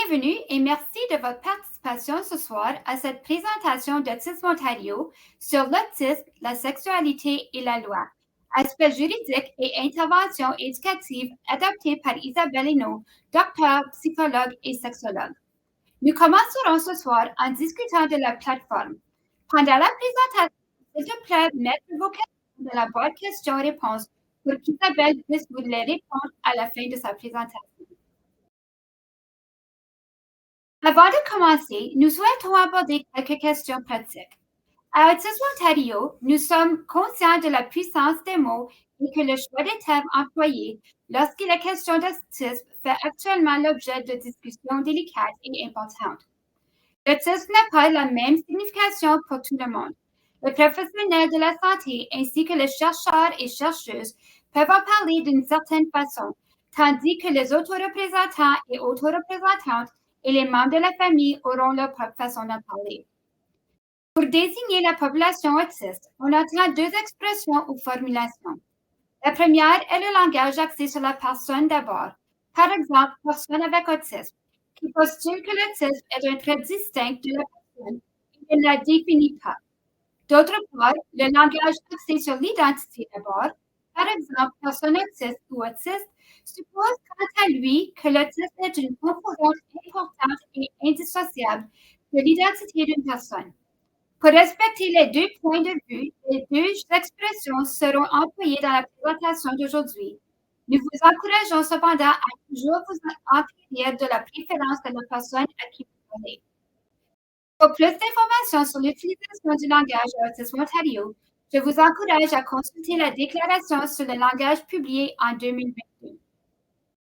Bienvenue et merci de votre participation ce soir à cette présentation d'Autisme Ontario sur l'autisme, la sexualité et la loi. Aspects juridiques et interventions éducatives adaptées par Isabelle Hainaut, docteur, psychologue et sexologue. Nous commencerons ce soir en discutant de la plateforme. Pendant la présentation, s'il te plaît, mettez vos questions dans la boîte questions-réponses pour qu'Isabelle puisse vous les répondre à la fin de sa présentation. Avant de commencer, nous souhaitons aborder quelques questions pratiques. À Autisme Ontario, nous sommes conscients de la puissance des mots et que le choix des thèmes employés lorsqu'il est question d'autisme fait actuellement l'objet de discussions délicates et importantes. L'autisme n'a pas la même signification pour tout le monde. Les professionnels de la santé ainsi que les chercheurs et chercheuses peuvent en parler d'une certaine façon, tandis que les autoreprésentants et autoreprésentantes et les membres de la famille auront leur propre façon d'en parler. Pour désigner la population autiste, on entend deux expressions ou formulations. La première est le langage axé sur la personne d'abord. Par exemple, personne avec autisme, qui postule que l'autisme est un trait distinct de la personne et ne la définit pas. D'autre part, le langage axé sur l'identité d'abord, par exemple, personne autiste ou autiste, suppose quant à lui que l'autisme est une composante importante et indissociable de l'identité d'une personne. Pour respecter les deux points de vue, les deux expressions seront employées dans la présentation d'aujourd'hui. Nous vous encourageons cependant à toujours vous enquérir de la préférence de la personne à qui vous parlez. Pour plus d'informations sur l'utilisation du langage à Autisme Ontario, je vous encourage à consulter la déclaration sur le langage publiée en 2022.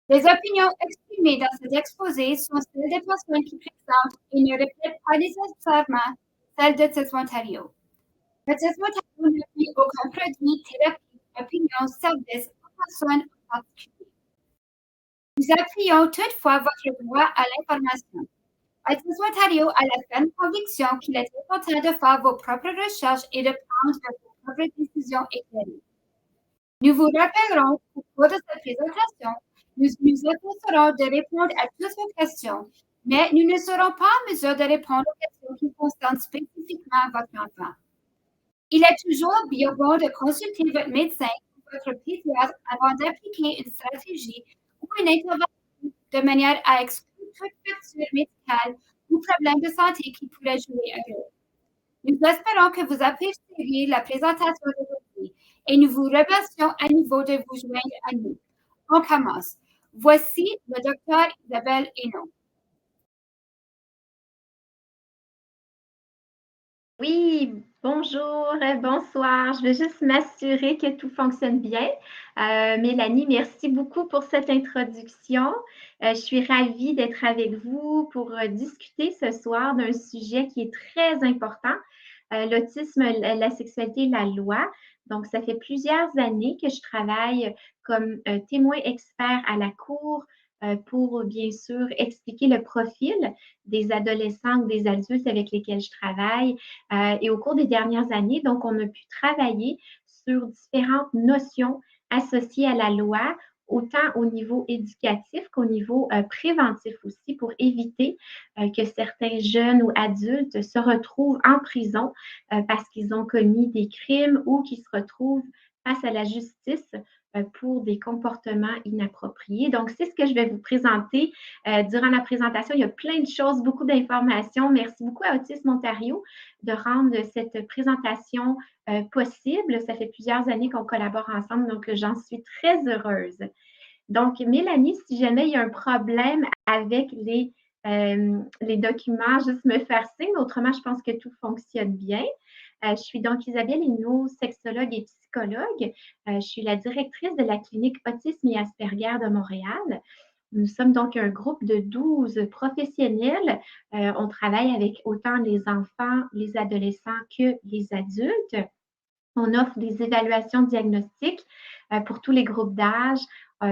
Les opinions exprimées dans cet exposé sont celles des personnes qui présentent et ne reflètent pas nécessairement celles d'Autisme Ontario. Autisme Ontario ne fait aucun produit, thérapie, opinion, service ou personne en particulier. Nous appuyons toutefois votre droit à l'information. Autisme Ontario a la ferme conviction qu'il est important de faire vos propres recherches et de prendre vos propres décisions éclairées. Nous vous rappellerons qu'au cours de cette présentation, nous nous efforcerons de répondre à toutes vos questions, mais nous ne serons pas en mesure de répondre aux questions qui concernent spécifiquement votre enfant. Il est toujours bien bon de consulter votre médecin ou votre pédiatre avant d'appliquer une stratégie ou une intervention de manière à exclure toute fracture médicale ou problème de santé qui pourrait jouer un rôle. Nous espérons que vous apprécierez la présentation d'aujourd'hui et nous vous remercions à nouveau de vous joindre à nous. On commence. Voici le docteur Isabelle Hainaut. Oui, bonjour, bonsoir. Je veux juste m'assurer que tout fonctionne bien. Mélanie, merci beaucoup pour cette introduction. Je suis ravie d'être avec vous pour discuter ce soir d'un sujet qui est très important, l'autisme, la sexualité, la loi. Donc, ça fait plusieurs années que je travaille comme témoin expert à la Cour pour, bien sûr, expliquer le profil des adolescents ou des adultes avec lesquels je travaille. Et au cours des dernières années, donc, on a pu travailler sur différentes notions associées à la loi, autant au niveau éducatif qu'au niveau préventif aussi, pour éviter que certains jeunes ou adultes se retrouvent en prison parce qu'ils ont commis des crimes ou qu'ils se retrouvent face à la justice pour des comportements inappropriés. Donc, c'est ce que je vais vous présenter durant la présentation. Il y a plein de choses, beaucoup d'informations. Merci beaucoup à Autisme Ontario de rendre cette présentation possible. Ça fait plusieurs années qu'on collabore ensemble, donc j'en suis très heureuse. Donc, Mélanie, si jamais il y a un problème avec les documents, juste me faire signe. Autrement, je pense que tout fonctionne bien. Je suis donc Isabelle Hainaut, sexologue et psychologue. Je suis la directrice de la clinique Autisme et Asperger de Montréal. Nous sommes donc un groupe de 12 professionnels. On travaille avec autant les enfants, les adolescents que les adultes. On offre des évaluations diagnostiques pour tous les groupes d'âge,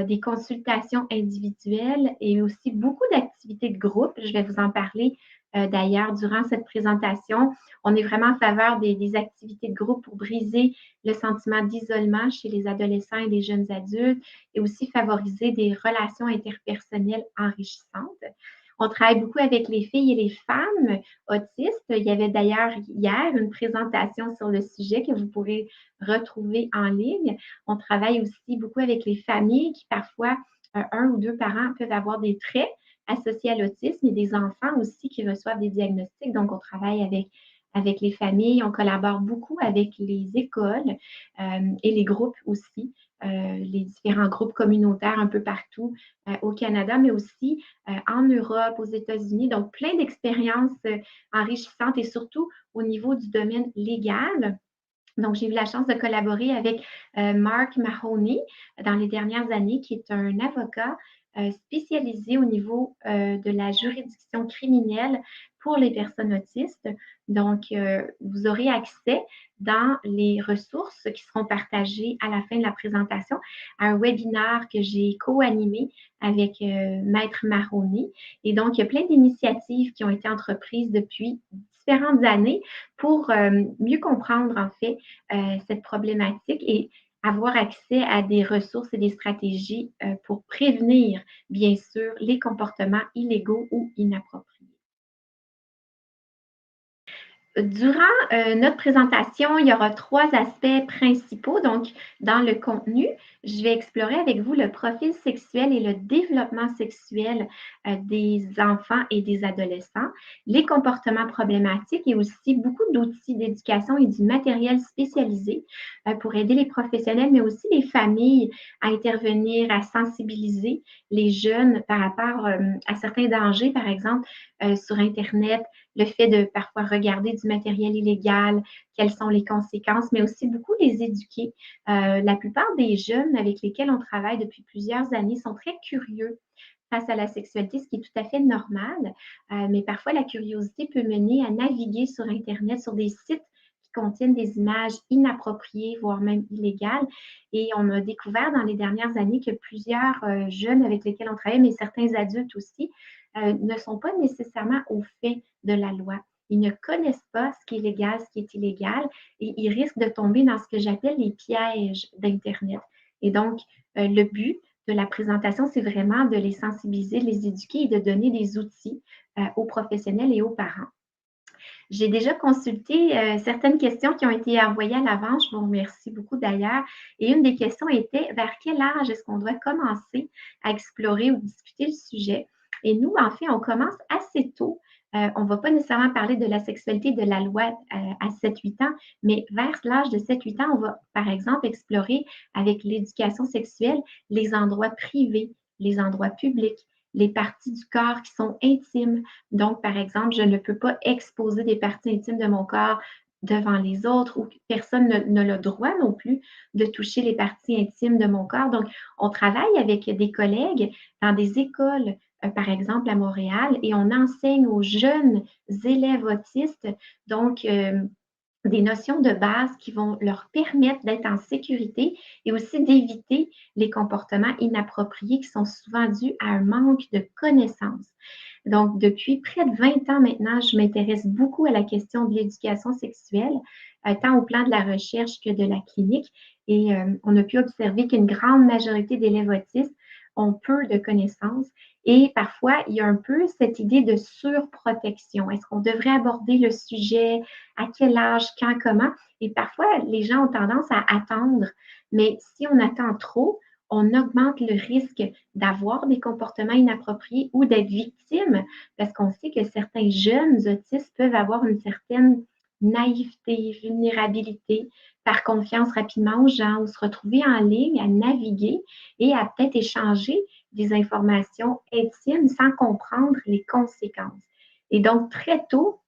des consultations individuelles et aussi beaucoup d'activités de groupe. Je vais vous en parler d'ailleurs durant cette présentation. On est vraiment en faveur des activités de groupe pour briser le sentiment d'isolement chez les adolescents et les jeunes adultes et aussi favoriser des relations interpersonnelles enrichissantes. On travaille beaucoup avec les filles et les femmes autistes. Il y avait d'ailleurs hier une présentation sur le sujet que vous pourrez retrouver en ligne. On travaille aussi beaucoup avec les familles qui parfois, un ou deux parents peuvent avoir des traits associés à l'autisme et des enfants aussi qui reçoivent des diagnostics. Donc, on travaille avec les familles, on collabore beaucoup avec les écoles et les groupes aussi, les différents groupes communautaires un peu partout au Canada, mais aussi en Europe, aux États-Unis. Donc, plein d'expériences enrichissantes et surtout au niveau du domaine légal. Donc, j'ai eu la chance de collaborer avec Mark Mahoney dans les dernières années, qui est un avocat spécialisé au niveau de la juridiction criminelle pour les personnes autistes. Donc, vous aurez accès dans les ressources qui seront partagées à la fin de la présentation à un webinaire que j'ai co-animé avec Maître Mahoney. Et donc, il y a plein d'initiatives qui ont été entreprises depuis différentes années pour mieux comprendre en fait cette problématique et avoir accès à des ressources et des stratégies pour prévenir, bien sûr, les comportements illégaux ou inappropriés. Durant notre présentation, il y aura trois aspects principaux. Donc, dans le contenu, je vais explorer avec vous le profil sexuel et le développement sexuel des enfants et des adolescents, les comportements problématiques et aussi beaucoup d'outils d'éducation et du matériel spécialisé pour aider les professionnels, mais aussi les familles à intervenir, à sensibiliser les jeunes par rapport à certains dangers, par exemple, sur Internet, le fait de parfois regarder du matériel illégal, quelles sont les conséquences, mais aussi beaucoup les éduquer. La plupart des jeunes avec lesquels on travaille depuis plusieurs années sont très curieux face à la sexualité, ce qui est tout à fait normal, mais parfois la curiosité peut mener à naviguer sur Internet, sur des sites qui contiennent des images inappropriées, voire même illégales. Et on a découvert dans les dernières années que plusieurs jeunes avec lesquels on travaille, mais certains adultes aussi, ne sont pas nécessairement au fait de la loi. Ils ne connaissent pas ce qui est légal, ce qui est illégal, et ils risquent de tomber dans ce que j'appelle les pièges d'Internet. Et donc, le but de la présentation, c'est vraiment de les sensibiliser, de les éduquer et de donner des outils aux professionnels et aux parents. J'ai déjà consulté certaines questions qui ont été envoyées à l'avance. Je vous remercie beaucoup d'ailleurs. Et une des questions était vers quel âge est-ce qu'on doit commencer à explorer ou discuter le sujet? Et nous, en fait, on commence assez tôt. On ne va pas nécessairement parler de la sexualité de la loi à 7-8 ans, mais vers l'âge de 7-8 ans, on va, par exemple, explorer avec l'éducation sexuelle les endroits privés, les endroits publics, les parties du corps qui sont intimes. Donc, par exemple, je ne peux pas exposer des parties intimes de mon corps devant les autres ou personne n'a le droit non plus de toucher les parties intimes de mon corps. Donc, on travaille avec des collègues dans des écoles, par exemple à Montréal, et on enseigne aux jeunes élèves autistes, donc des notions de base qui vont leur permettre d'être en sécurité et aussi d'éviter les comportements inappropriés qui sont souvent dus à un manque de connaissances. Donc, depuis près de 20 ans maintenant, je m'intéresse beaucoup à la question de l'éducation sexuelle, tant au plan de la recherche que de la clinique. Et on a pu observer qu'une grande majorité d'élèves autistes ont peu de connaissances. Et parfois, il y a un peu cette idée de surprotection. Est-ce qu'on devrait aborder le sujet? À quel âge? Quand? Comment? Et parfois, les gens ont tendance à attendre. Mais si on attend trop, on augmente le risque d'avoir des comportements inappropriés ou d'être victime, parce qu'on sait que certains jeunes autistes peuvent avoir une certaine naïveté, vulnérabilité, faire confiance rapidement aux gens ou se retrouver en ligne à naviguer et à peut-être échanger des informations intimes sans comprendre les conséquences. Et donc, très tôt,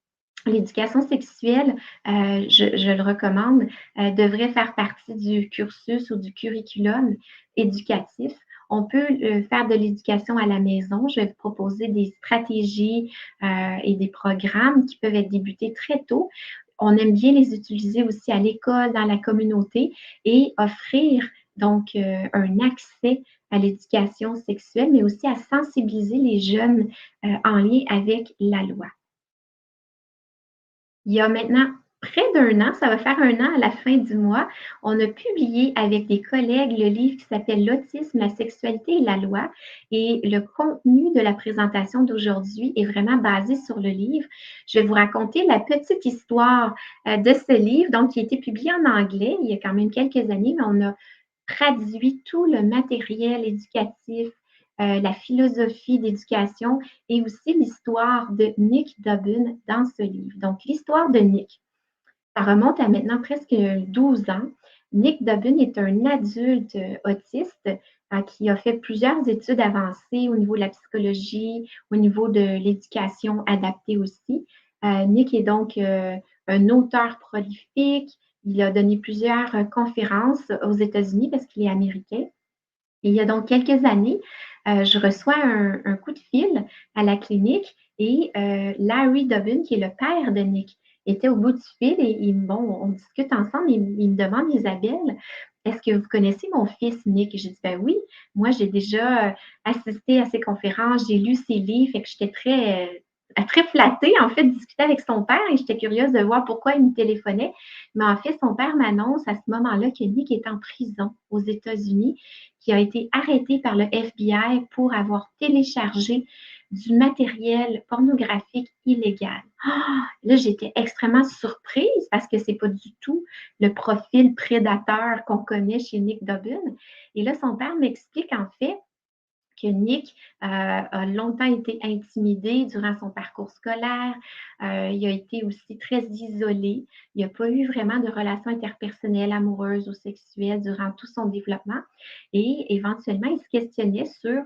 l'éducation sexuelle, je le recommande, devrait faire partie du cursus ou du curriculum éducatif. On peut faire de l'éducation à la maison. Je vais vous proposer des stratégies et des programmes qui peuvent être débutés très tôt. On aime bien les utiliser aussi à l'école, dans la communauté et offrir donc un accès à l'éducation sexuelle, mais aussi à sensibiliser les jeunes en lien avec la loi. Il y a maintenant près d'un an, ça va faire un an à la fin du mois, on a publié avec des collègues le livre qui s'appelle L'autisme, la sexualité et la loi. Et le contenu de la présentation d'aujourd'hui est vraiment basé sur le livre. Je vais vous raconter la petite histoire de ce livre, donc qui a été publié en anglais il y a quand même quelques années, mais on a traduit tout le matériel éducatif, la philosophie d'éducation et aussi l'histoire de Nick Dobbin dans ce livre. Donc, l'histoire de Nick. Ça remonte à maintenant presque 12 ans. Nick Dobbin est un adulte autiste qui a fait plusieurs études avancées au niveau de la psychologie, au niveau de l'éducation adaptée aussi. Nick est donc un auteur prolifique. Il a donné plusieurs conférences aux États-Unis parce qu'il est américain. Et il y a donc quelques années, je reçois un coup de fil à la clinique et Larry Dobbin, qui est le père de Nick, était au bout du fil et bon, on discute ensemble. Il me demande, Isabelle, est-ce que vous connaissez mon fils Nick? Et j'ai dit, ben oui, moi j'ai déjà assisté à ses conférences, j'ai lu ses livres, fait que j'étais très flattée, en fait, de discuter avec son père et j'étais curieuse de voir pourquoi il me téléphonait. Mais en fait, son père m'annonce à ce moment-là que Nick est en prison aux États-Unis, qui a été arrêté par le FBI pour avoir téléchargé du matériel pornographique illégal. Là, j'étais extrêmement surprise parce que c'est pas du tout le profil prédateur qu'on connaît chez Nick Dobbin. Et là, son père m'explique en fait que Nick a longtemps été intimidé durant son parcours scolaire. Il a été aussi très isolé. Il n'a pas eu vraiment de relations interpersonnelles, amoureuses ou sexuelles durant tout son développement. Et éventuellement, il se questionnait sur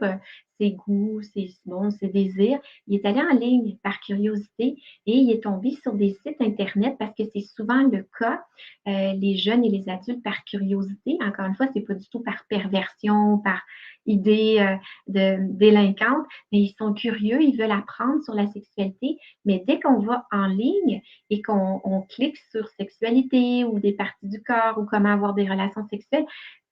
ses goûts, ses désirs. Il est allé en ligne par curiosité et il est tombé sur des sites Internet parce que c'est souvent le cas, les jeunes et les adultes par curiosité. Encore une fois, ce n'est pas du tout par perversion, par idée de délinquantes, mais ils sont curieux, ils veulent apprendre sur la sexualité, mais dès qu'on va en ligne et qu'on clique sur sexualité ou des parties du corps ou comment avoir des relations sexuelles,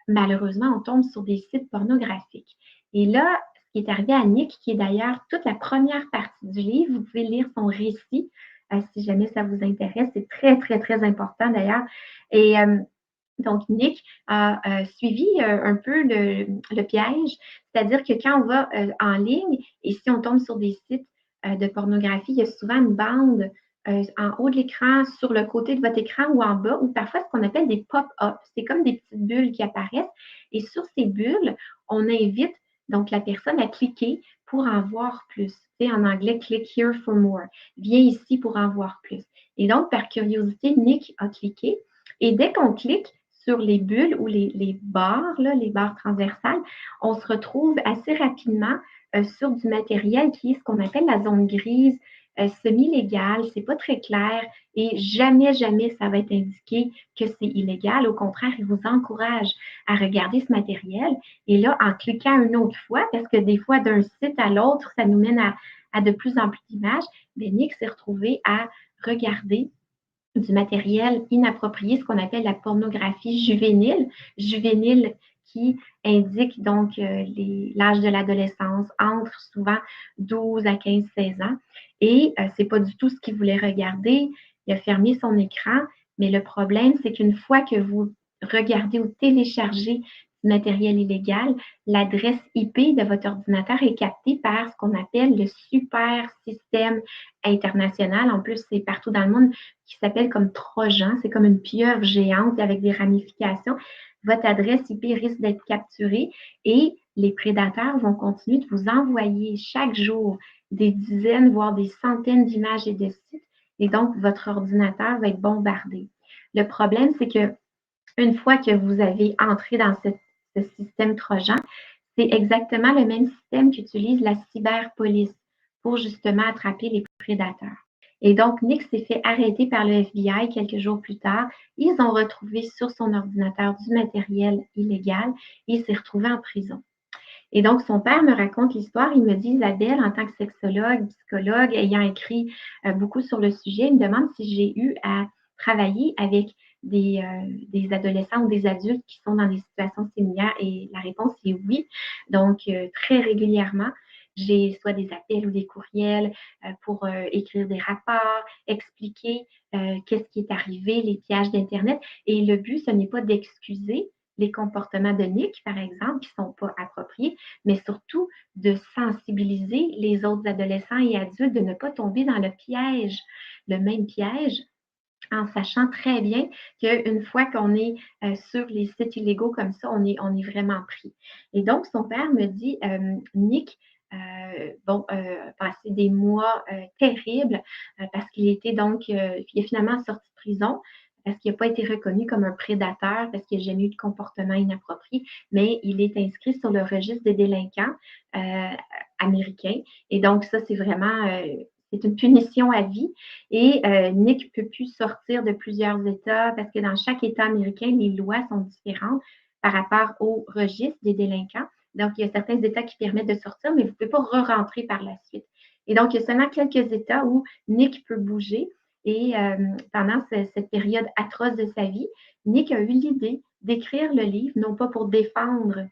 malheureusement, on tombe sur des sites pornographiques. Et là, ce qui est arrivé à Nick, qui est d'ailleurs toute la première partie du livre, vous pouvez lire son récit si jamais ça vous intéresse. C'est très, très, très important d'ailleurs. Et donc, Nick a suivi un peu le piège, c'est-à-dire que quand on va en ligne et si on tombe sur des sites de pornographie, il y a souvent une bande en haut de l'écran, sur le côté de votre écran ou en bas, ou parfois ce qu'on appelle des pop-ups. C'est comme des petites bulles qui apparaissent. Et sur ces bulles, on invite donc la personne à cliquer pour en voir plus. C'est en anglais, click here for more. Viens ici pour en voir plus. Et donc, par curiosité, Nick a cliqué. Et dès qu'on clique, sur les bulles ou les barres, là, les barres transversales, on se retrouve assez rapidement sur du matériel qui est ce qu'on appelle la zone grise, semi-légale, c'est pas très clair et jamais, jamais ça va être indiqué que c'est illégal. Au contraire, il vous encourage à regarder ce matériel et là, en cliquant une autre fois, parce que des fois, d'un site à l'autre, ça nous mène à de plus en plus d'images, Nick s'est retrouvé à regarder du matériel inapproprié, ce qu'on appelle la pornographie juvénile. Juvénile qui indique donc l'âge de l'adolescence, entre souvent 12 à 15-16 ans. Et c'est pas du tout ce qu'il voulait regarder. Il a fermé son écran, mais le problème, c'est qu'une fois que vous regardez ou téléchargez du matériel illégal, l'adresse IP de votre ordinateur est captée par ce qu'on appelle le super système international. En plus, c'est partout dans le monde qui s'appelle comme Trojan. C'est comme une pieuvre géante avec des ramifications. Votre adresse IP risque d'être capturée et les prédateurs vont continuer de vous envoyer chaque jour des dizaines, voire des centaines d'images et de sites. Et donc, votre ordinateur va être bombardé. Le problème, c'est que une fois que vous avez entré dans ce système Trojan, c'est exactement le même système qu'utilise la cyberpolice pour justement attraper les prédateurs. Et donc, Nick s'est fait arrêter par le FBI quelques jours plus tard. Ils ont retrouvé sur son ordinateur du matériel illégal et il s'est retrouvé en prison. Et donc, son père me raconte l'histoire. Il me dit, Isabelle, en tant que sexologue, psychologue, ayant écrit beaucoup sur le sujet, il me demande si j'ai eu à travailler avec des adolescents ou des adultes qui sont dans des situations similaires. Et la réponse est oui. Donc, très régulièrement, j'ai soit des appels ou des courriels pour écrire des rapports, expliquer qu'est-ce qui est arrivé, les pièges d'Internet. Et le but, ce n'est pas d'excuser les comportements de Nick, par exemple, qui ne sont pas appropriés, mais surtout de sensibiliser les autres adolescents et adultes de ne pas tomber dans le même piège, en sachant très bien qu'une fois qu'on est sur les sites illégaux comme ça, on est vraiment pris. Et donc, son père me dit, Nick, passé des mois terribles parce qu'il était donc, il est finalement sorti de prison parce qu'il n'a pas été reconnu comme un prédateur, parce qu'il n'a jamais eu de comportement inapproprié, mais il est inscrit sur le registre des délinquants euh, américains. Et donc, ça, c'est vraiment, c'est une punition à vie. Et Nick ne peut plus sortir de plusieurs États parce que dans chaque État américain, les lois sont différentes par rapport au registre des délinquants. Donc, il y a certains États qui permettent de sortir, mais vous ne pouvez pas re-rentrer par la suite. Et donc, il y a seulement quelques États où Nick peut bouger. Et pendant cette période atroce de sa vie, Nick a eu l'idée d'écrire le livre, non pas pour défendre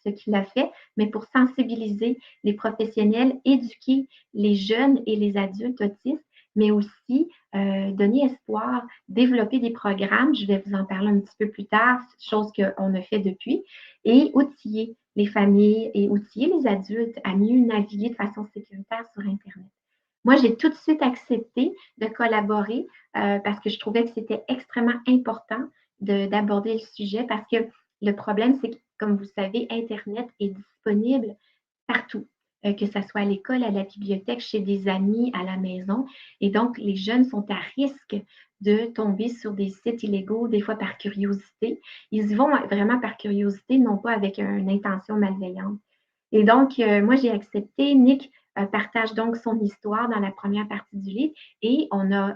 ce qu'il a fait, mais pour sensibiliser les professionnels, éduquer les jeunes et les adultes autistes, mais aussi donner espoir, développer des programmes, je vais vous en parler un petit peu plus tard, chose qu'on a fait depuis, et outiller les familles et outiller les adultes à mieux naviguer de façon sécuritaire sur Internet. Moi, j'ai tout de suite accepté de collaborer parce que je trouvais que c'était extrêmement important d'aborder le sujet parce que le problème, c'est que, comme vous savez, Internet est disponible partout, que ce soit à l'école, à la bibliothèque, chez des amis, à la maison. Et donc, les jeunes sont à risque de tomber sur des sites illégaux, des fois par curiosité. Ils y vont vraiment par curiosité, non pas avec une intention malveillante. Et donc, moi, j'ai accepté. Nick partage donc son histoire dans la première partie du livre et on a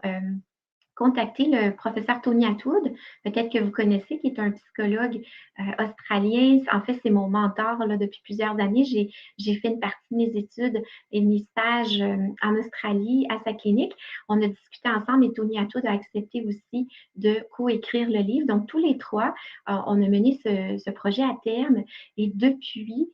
contacté le professeur Tony Attwood, peut-être que vous connaissez, qui est un psychologue australien. En fait, c'est mon mentor là, depuis plusieurs années. J'ai fait une partie de mes études et de mes stages en Australie à sa clinique. On a discuté ensemble et Tony Attwood a accepté aussi de coécrire le livre. Donc, tous les trois, on a mené ce projet à terme et depuis,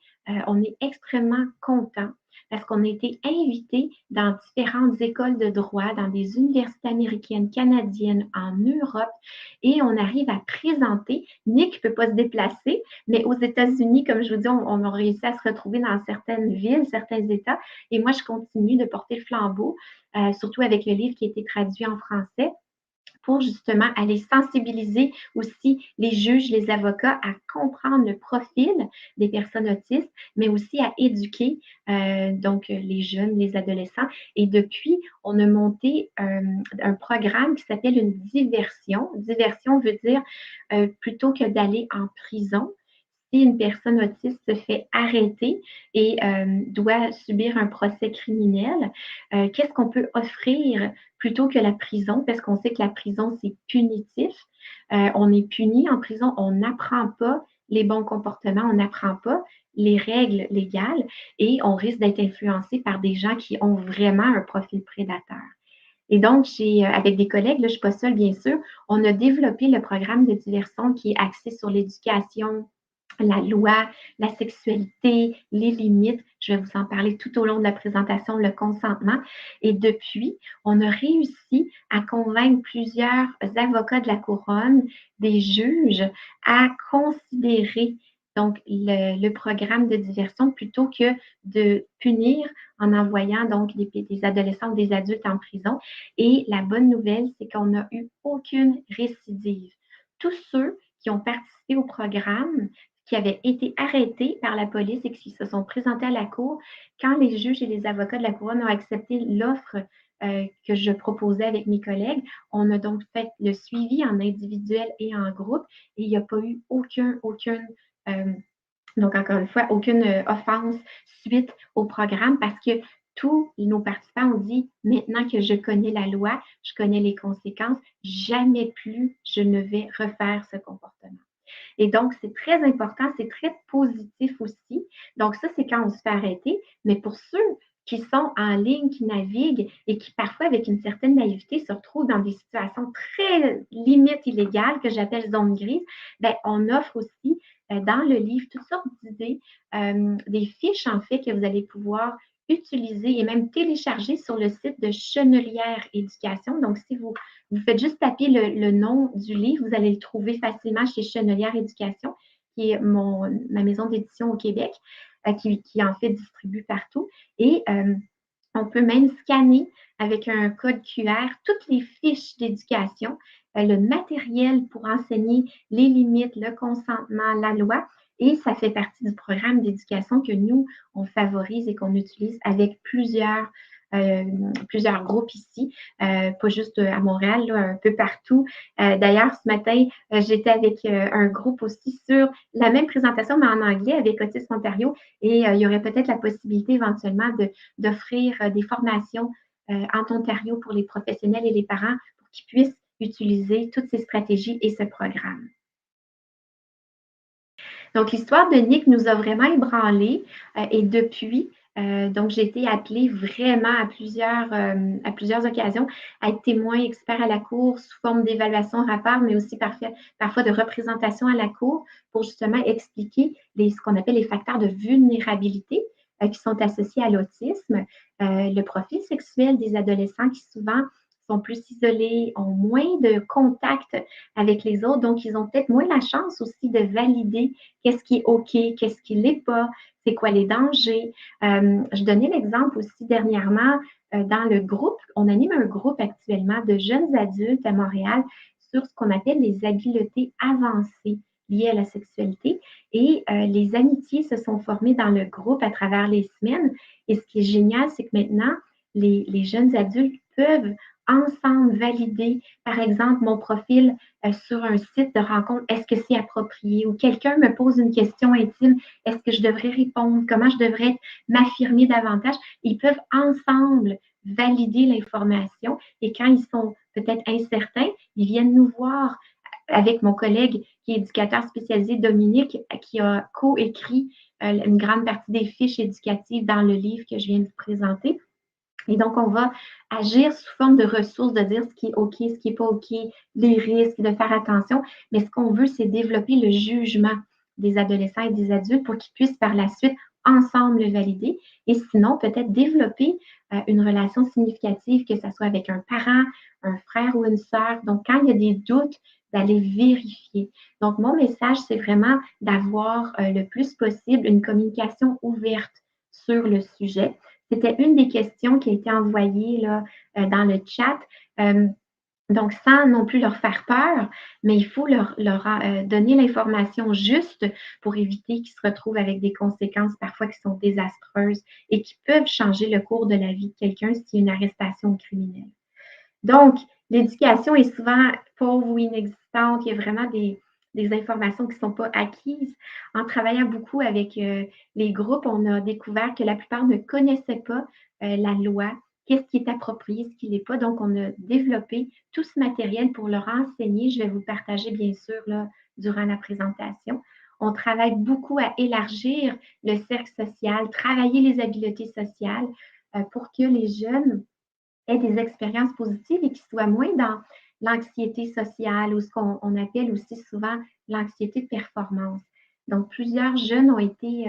on est extrêmement contents parce qu'on a été invités dans différentes écoles de droit, dans des universités américaines, canadiennes, en Europe, et on arrive à présenter. Nick ne peut pas se déplacer, mais aux États-Unis, comme je vous dis, on a réussi à se retrouver dans certaines villes, certains États, et moi, je continue de porter le flambeau, surtout avec le livre qui a été traduit en français, pour justement aller sensibiliser aussi les juges, les avocats à comprendre le profil des personnes autistes, mais aussi à éduquer donc les jeunes, les adolescents. Et depuis, on a monté un programme qui s'appelle une diversion. Diversion veut dire plutôt que d'aller en prison, si une personne autiste se fait arrêter et doit subir un procès criminel, qu'est-ce qu'on peut offrir plutôt que la prison? Parce qu'on sait que la prison, c'est punitif. On est puni en prison, on n'apprend pas les bons comportements, on n'apprend pas les règles légales et on risque d'être influencé par des gens qui ont vraiment un profil prédateur. Et donc, avec des collègues, là, je ne suis pas seule, bien sûr, on a développé le programme de diversion qui est axé sur l'éducation, la loi, la sexualité, les limites. Je vais vous en parler tout au long de la présentation, le consentement. Et depuis, on a réussi à convaincre plusieurs avocats de la couronne, des juges, à considérer donc le programme de diversion plutôt que de punir en envoyant donc des adolescents ou des adultes en prison. Et la bonne nouvelle, c'est qu'on n'a eu aucune récidive. Tous ceux qui ont participé au programme, qui avaient été arrêtés par la police et qui se sont présentés à la cour, quand les juges et les avocats de la couronne ont accepté l'offre que je proposais avec mes collègues, on a donc fait le suivi en individuel et en groupe et il n'y a pas eu donc encore une fois, aucune offense suite au programme parce que tous nos participants ont dit, maintenant que je connais la loi, je connais les conséquences, jamais plus je ne vais refaire ce comportement. Et donc, c'est très important, c'est très positif aussi. Donc, ça, c'est quand on se fait arrêter. Mais pour ceux qui sont en ligne, qui naviguent et qui parfois, avec une certaine naïveté, se retrouvent dans des situations très limites illégales que j'appelle zones grises, ben, on offre aussi dans le livre toutes sortes d'idées, des fiches en fait que vous allez pouvoir utiliser et même télécharger sur le site de Chenelière Éducation. Donc, si vous faites juste taper le nom du livre, vous allez le trouver facilement chez Chenelière Éducation, qui est ma maison d'édition au Québec, qui en fait distribue partout. Et on peut même scanner avec un code QR toutes les fiches d'éducation, le matériel pour enseigner les limites, le consentement, la loi. Et ça fait partie du programme d'éducation que nous, on favorise et qu'on utilise avec plusieurs groupes ici, pas juste à Montréal, là, un peu partout. D'ailleurs, ce matin, j'étais avec un groupe aussi sur la même présentation, mais en anglais avec Autisme Ontario. Et il y aurait peut-être la possibilité éventuellement d'offrir des formations en Ontario pour les professionnels et les parents pour qu'ils puissent utiliser toutes ces stratégies et ce programme. Donc, l'histoire de Nick nous a vraiment ébranlés et depuis, donc j'ai été appelée vraiment à plusieurs occasions à être témoin expert à la cour sous forme d'évaluation rapport, mais aussi parfois de représentation à la cour pour justement expliquer ce qu'on appelle les facteurs de vulnérabilité qui sont associés à l'autisme, le profil sexuel des adolescents qui souvent sont plus isolés, ont moins de contact avec les autres, donc ils ont peut-être moins la chance aussi de valider qu'est-ce qui est OK, qu'est-ce qui ne l'est pas, c'est quoi les dangers. Je donnais l'exemple aussi dernièrement dans le groupe, on anime un groupe actuellement de jeunes adultes à Montréal sur ce qu'on appelle les habiletés avancées liées à la sexualité. Et les amitiés se sont formées dans le groupe à travers les semaines. Et ce qui est génial, c'est que maintenant, les jeunes adultes peuvent ensemble valider, par exemple, mon profil sur un site de rencontre, est-ce que c'est approprié? Ou quelqu'un me pose une question intime, est-ce que je devrais répondre? Comment je devrais m'affirmer davantage? Ils peuvent ensemble valider l'information et quand ils sont peut-être incertains, ils viennent nous voir avec mon collègue qui est éducateur spécialisé, Dominique, qui a coécrit une grande partie des fiches éducatives dans le livre que je viens de vous présenter. Et donc, on va agir sous forme de ressources, de dire ce qui est OK, ce qui n'est pas OK, les risques, de faire attention. Mais ce qu'on veut, c'est développer le jugement des adolescents et des adultes pour qu'ils puissent par la suite ensemble le valider. Et sinon, peut-être développer une relation significative, que ce soit avec un parent, un frère ou une sœur. Donc, quand il y a des doutes, d'aller vérifier. Donc, mon message, c'est vraiment d'avoir le plus possible une communication ouverte sur le sujet. C'était une des questions qui a été envoyée là, dans le chat. Donc, sans non plus leur faire peur, mais il faut leur donner l'information juste pour éviter qu'ils se retrouvent avec des conséquences parfois qui sont désastreuses et qui peuvent changer le cours de la vie de quelqu'un s'il y a une arrestation criminelle. Donc, l'éducation est souvent pauvre ou inexistante. Il y a vraiment des informations qui ne sont pas acquises. En travaillant beaucoup avec les groupes, on a découvert que la plupart ne connaissaient pas la loi, qu'est-ce qui est approprié, ce qui n'est pas. Donc, on a développé tout ce matériel pour leur enseigner. Je vais vous partager, bien sûr, là, durant la présentation. On travaille beaucoup à élargir le cercle social, travailler les habiletés sociales pour que les jeunes aient des expériences positives et qui soient moins dans l'anxiété sociale ou ce qu'on appelle aussi souvent l'anxiété de performance. Donc, plusieurs jeunes ont été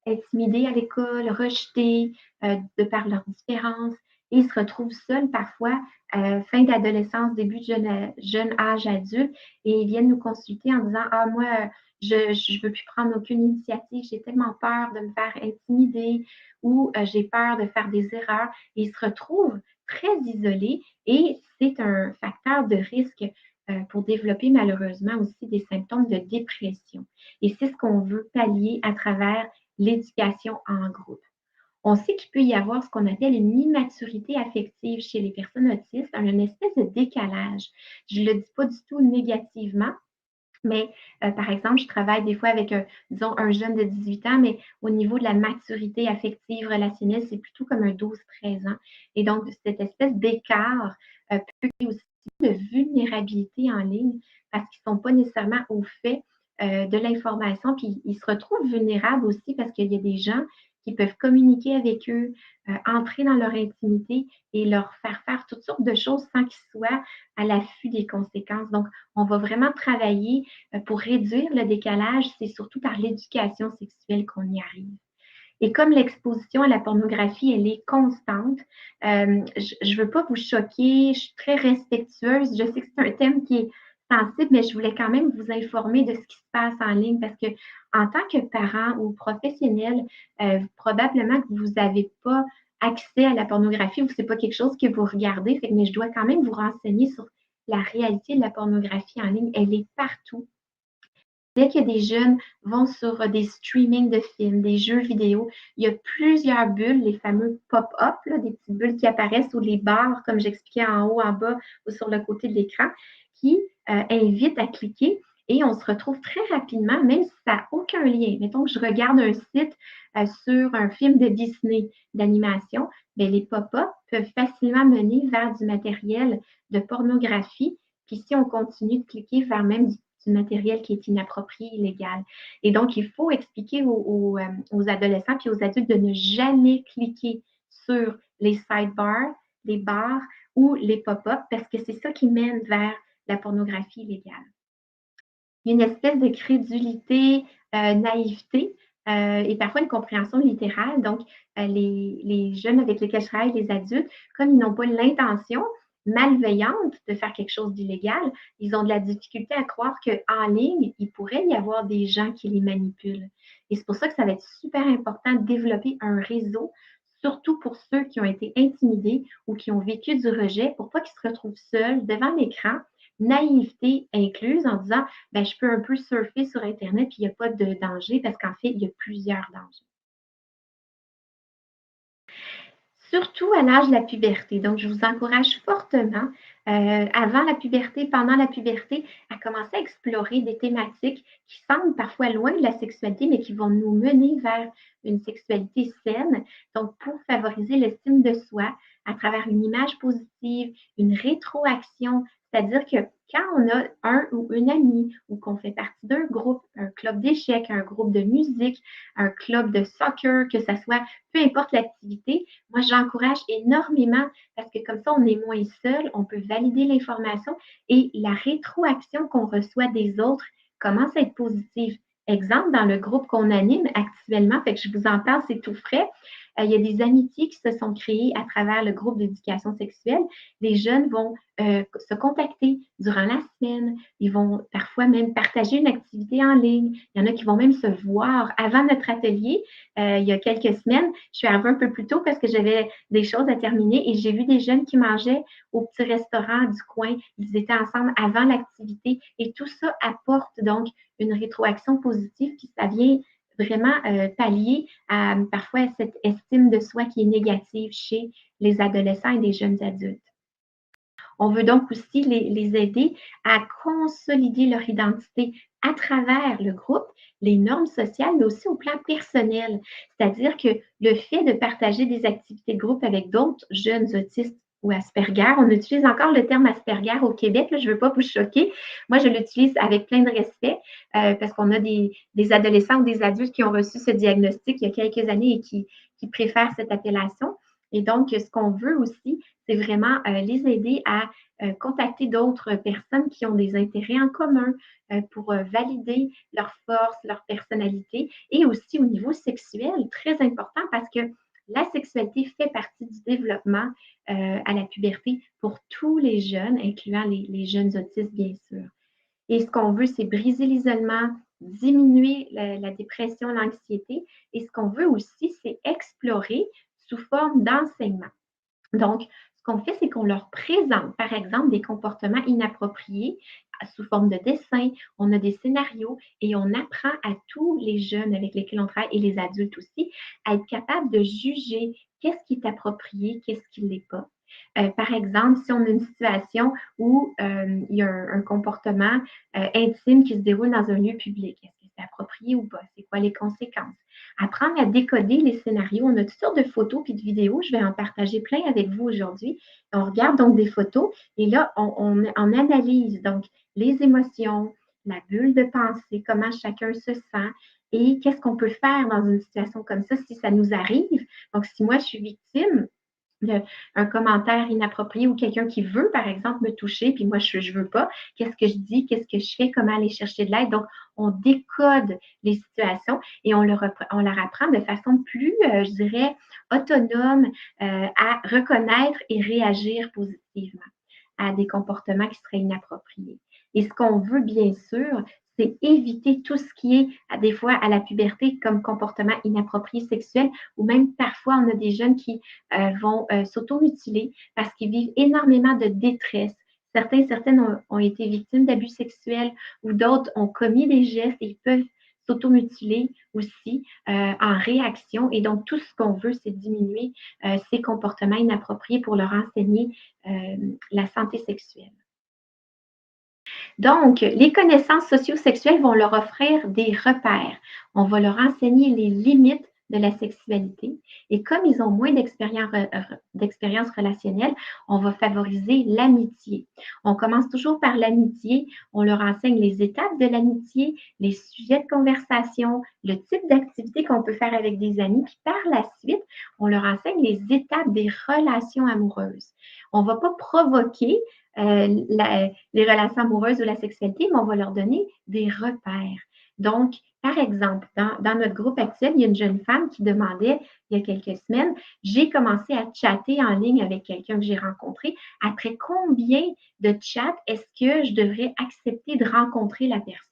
intimidés à l'école, rejetés de par leurs différences et ils se retrouvent seuls parfois fin d'adolescence, début de jeune âge adulte et ils viennent nous consulter en disant « Ah, moi, je ne veux plus prendre aucune initiative, j'ai tellement peur de me faire intimider ou j'ai peur de faire des erreurs. » Et ils se retrouvent très isolés et c'est un facteur de risque pour développer malheureusement aussi des symptômes de dépression. Et c'est ce qu'on veut pallier à travers l'éducation en groupe. On sait qu'il peut y avoir ce qu'on appelle une immaturité affective chez les personnes autistes, une espèce de décalage. Je ne le dis pas du tout négativement, mais par exemple, je travaille des fois avec, disons, un jeune de 18 ans, mais au niveau de la maturité affective, relationnelle, c'est plutôt comme un 12-13 ans. Et donc, cette espèce d'écart peut créer aussi de vulnérabilité en ligne parce qu'ils ne sont pas nécessairement au fait de l'information, puis ils se retrouvent vulnérables aussi parce qu'il y a des gens qui peuvent communiquer avec eux, entrer dans leur intimité et leur faire toutes sortes de choses sans qu'ils soient à l'affût des conséquences. Donc, on va vraiment travailler pour réduire le décalage. C'est surtout par l'éducation sexuelle qu'on y arrive. Et comme l'exposition à la pornographie, elle est constante, je veux pas vous choquer, je suis très respectueuse. Je sais que c'est un thème qui est sensible, mais je voulais quand même vous informer de ce qui se passe en ligne parce que en tant que parent ou professionnel, probablement que vous n'avez pas accès à la pornographie ou c'est pas quelque chose que vous regardez, mais je dois quand même vous renseigner sur la réalité de la pornographie en ligne. Elle est partout. Dès que des jeunes vont sur des streamings de films, des jeux vidéo, il y a plusieurs bulles, les fameux pop-up, des petites bulles qui apparaissent ou les barres, comme j'expliquais en haut, en bas ou sur le côté de l'écran, qui invitent à cliquer et on se retrouve très rapidement, même si ça n'a aucun lien. Mettons que je regarde un site sur un film de Disney d'animation, bien, les pop-up peuvent facilement mener vers du matériel de pornographie. Puis si on continue de cliquer vers même du matériel qui est inapproprié, illégal. Et donc, il faut expliquer aux adolescents et aux adultes de ne jamais cliquer sur les sidebars, les barres ou les pop-up parce que c'est ça qui mène vers la pornographie illégale. Il y a une espèce de crédulité, naïveté et parfois une compréhension littérale. Donc, les jeunes avec lesquels je travaille, les adultes, comme ils n'ont pas l'intention malveillante de faire quelque chose d'illégal, ils ont de la difficulté à croire qu'en ligne, il pourrait y avoir des gens qui les manipulent. Et c'est pour ça que ça va être super important de développer un réseau, surtout pour ceux qui ont été intimidés ou qui ont vécu du rejet, pour pas qu'ils se retrouvent seuls devant l'écran, naïveté incluse, en disant ben, je peux un peu surfer sur Internet, puis il n'y a pas de danger, parce qu'en fait, il y a plusieurs dangers. Surtout à l'âge de la puberté. Donc, je vous encourage fortement, avant la puberté, pendant la puberté, à commencer à explorer des thématiques qui semblent parfois loin de la sexualité, mais qui vont nous mener vers une sexualité saine. Donc, pour favoriser l'estime de soi à travers une image positive, une rétroaction, c'est-à-dire que quand on a un ou une amie ou qu'on fait partie d'un groupe, un club d'échecs, un groupe de musique, un club de soccer, que ce soit, peu importe l'activité, moi, j'encourage énormément parce que comme ça, on est moins seul, on peut valider l'information et la rétroaction qu'on reçoit des autres commence à être positive. Exemple, dans le groupe qu'on anime actuellement, fait que je vous en parle, c'est tout frais. Il y a des amitiés qui se sont créées à travers le groupe d'éducation sexuelle. Les jeunes vont se contacter durant la semaine. Ils vont parfois même partager une activité en ligne. Il y en a qui vont même se voir avant notre atelier. Il y a quelques semaines, je suis arrivée un peu plus tôt parce que j'avais des choses à terminer et j'ai vu des jeunes qui mangeaient au petit restaurant du coin. Ils étaient ensemble avant l'activité et tout ça apporte donc une rétroaction positive puis ça vient vraiment pallier à parfois cette estime de soi qui est négative chez les adolescents et les jeunes adultes. On veut donc aussi les aider à consolider leur identité à travers le groupe, les normes sociales, mais aussi au plan personnel. C'est-à-dire que le fait de partager des activités de groupe avec d'autres jeunes autistes ou Asperger, on utilise encore le terme Asperger au Québec, là, je ne veux pas vous choquer. Moi, je l'utilise avec plein de respect parce qu'on a des adolescents ou des adultes qui ont reçu ce diagnostic il y a quelques années et qui préfèrent cette appellation. Et donc, ce qu'on veut aussi, c'est vraiment les aider à contacter d'autres personnes qui ont des intérêts en commun pour valider leurs forces, leur personnalité et aussi au niveau sexuel, très important parce que la sexualité fait partie du développement à la puberté pour tous les jeunes, incluant les jeunes autistes, bien sûr. Et ce qu'on veut, c'est briser l'isolement, diminuer la dépression, l'anxiété. Et ce qu'on veut aussi, c'est explorer sous forme d'enseignement. Donc, ce qu'on fait, c'est qu'on leur présente, par exemple, des comportements inappropriés sous forme de dessin. On a des scénarios et on apprend à tous les jeunes avec lesquels on travaille et les adultes aussi à être capables de juger qu'est-ce qui est approprié, qu'est-ce qui ne l'est pas. Par exemple, si on a une situation où il y a un comportement intime qui se déroule dans un lieu public, est-ce que c'est approprié ou pas? C'est quoi les conséquences? Apprendre à décoder les scénarios. On a toutes sortes de photos et de vidéos. Je vais en partager plein avec vous aujourd'hui. On regarde donc des photos et là, on analyse donc les émotions, la bulle de pensée, comment chacun se sent, et qu'est-ce qu'on peut faire dans une situation comme ça si ça nous arrive. Donc, si moi, je suis victime d'un commentaire inapproprié ou quelqu'un qui veut, par exemple, me toucher, puis moi, je veux pas, qu'est-ce que je dis, qu'est-ce que je fais, comment aller chercher de l'aide. Donc, on décode les situations et on leur apprend de façon plus, je dirais, autonome à reconnaître et réagir positivement à des comportements qui seraient inappropriés. Et ce qu'on veut, bien sûr, c'est éviter tout ce qui est, des fois, à la puberté comme comportement inapproprié sexuel, ou même parfois, on a des jeunes qui vont s'automutiler parce qu'ils vivent énormément de détresse. Certaines ont été victimes d'abus sexuels ou d'autres ont commis des gestes et ils peuvent s'automutiler aussi en réaction. Et donc, tout ce qu'on veut, c'est diminuer ces comportements inappropriés pour leur enseigner la santé sexuelle. Donc, les connaissances socio-sexuelles vont leur offrir des repères. On va leur enseigner les limites de la sexualité. Et comme ils ont moins d'expérience relationnelle, on va favoriser l'amitié. On commence toujours par l'amitié. On leur enseigne les étapes de l'amitié, les sujets de conversation, le type d'activité qu'on peut faire avec des amis. Puis par la suite, on leur enseigne les étapes des relations amoureuses. On ne va pas provoquer les relations amoureuses ou la sexualité, mais on va leur donner des repères. Donc, par exemple, dans notre groupe actuel, il y a une jeune femme qui demandait il y a quelques semaines, j'ai commencé à chatter en ligne avec quelqu'un que j'ai rencontré. Après combien de chats est-ce que je devrais accepter de rencontrer la personne?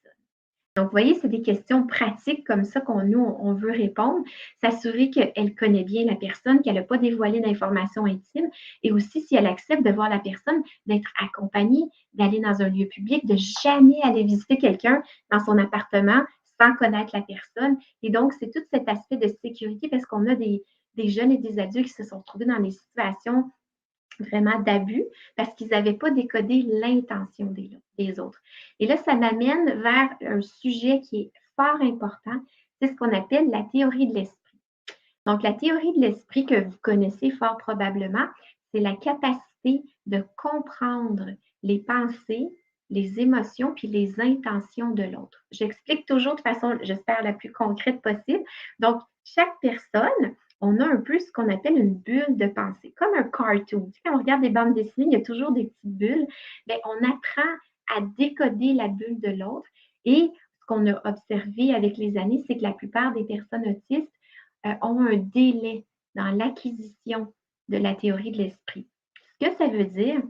Donc, vous voyez, c'est des questions pratiques comme ça on veut répondre, s'assurer qu'elle connaît bien la personne, qu'elle n'a pas dévoilé d'informations intimes et aussi, si elle accepte de voir la personne, d'être accompagnée, d'aller dans un lieu public, de jamais aller visiter quelqu'un dans son appartement sans connaître la personne. Et donc, c'est tout cet aspect de sécurité parce qu'on a des jeunes et des adultes qui se sont retrouvés dans des situations vraiment d'abus parce qu'ils n'avaient pas décodé l'intention des autres. Et là, ça m'amène vers un sujet qui est fort important, c'est ce qu'on appelle la théorie de l'esprit. Donc, la théorie de l'esprit que vous connaissez fort probablement, c'est la capacité de comprendre les pensées, les émotions puis les intentions de l'autre. J'explique toujours de façon, j'espère, la plus concrète possible. Donc, chaque personne, on a un peu ce qu'on appelle une bulle de pensée, comme un cartoon. Quand on regarde des bandes dessinées, il y a toujours des petites bulles. Bien, on apprend à décoder la bulle de l'autre. Et ce qu'on a observé avec les années, c'est que la plupart des personnes autistes ont un délai dans l'acquisition de la théorie de l'esprit. Ce que ça veut dire,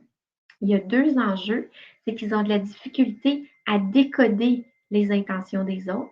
il y a deux enjeux, c'est qu'ils ont de la difficulté à décoder les intentions des autres.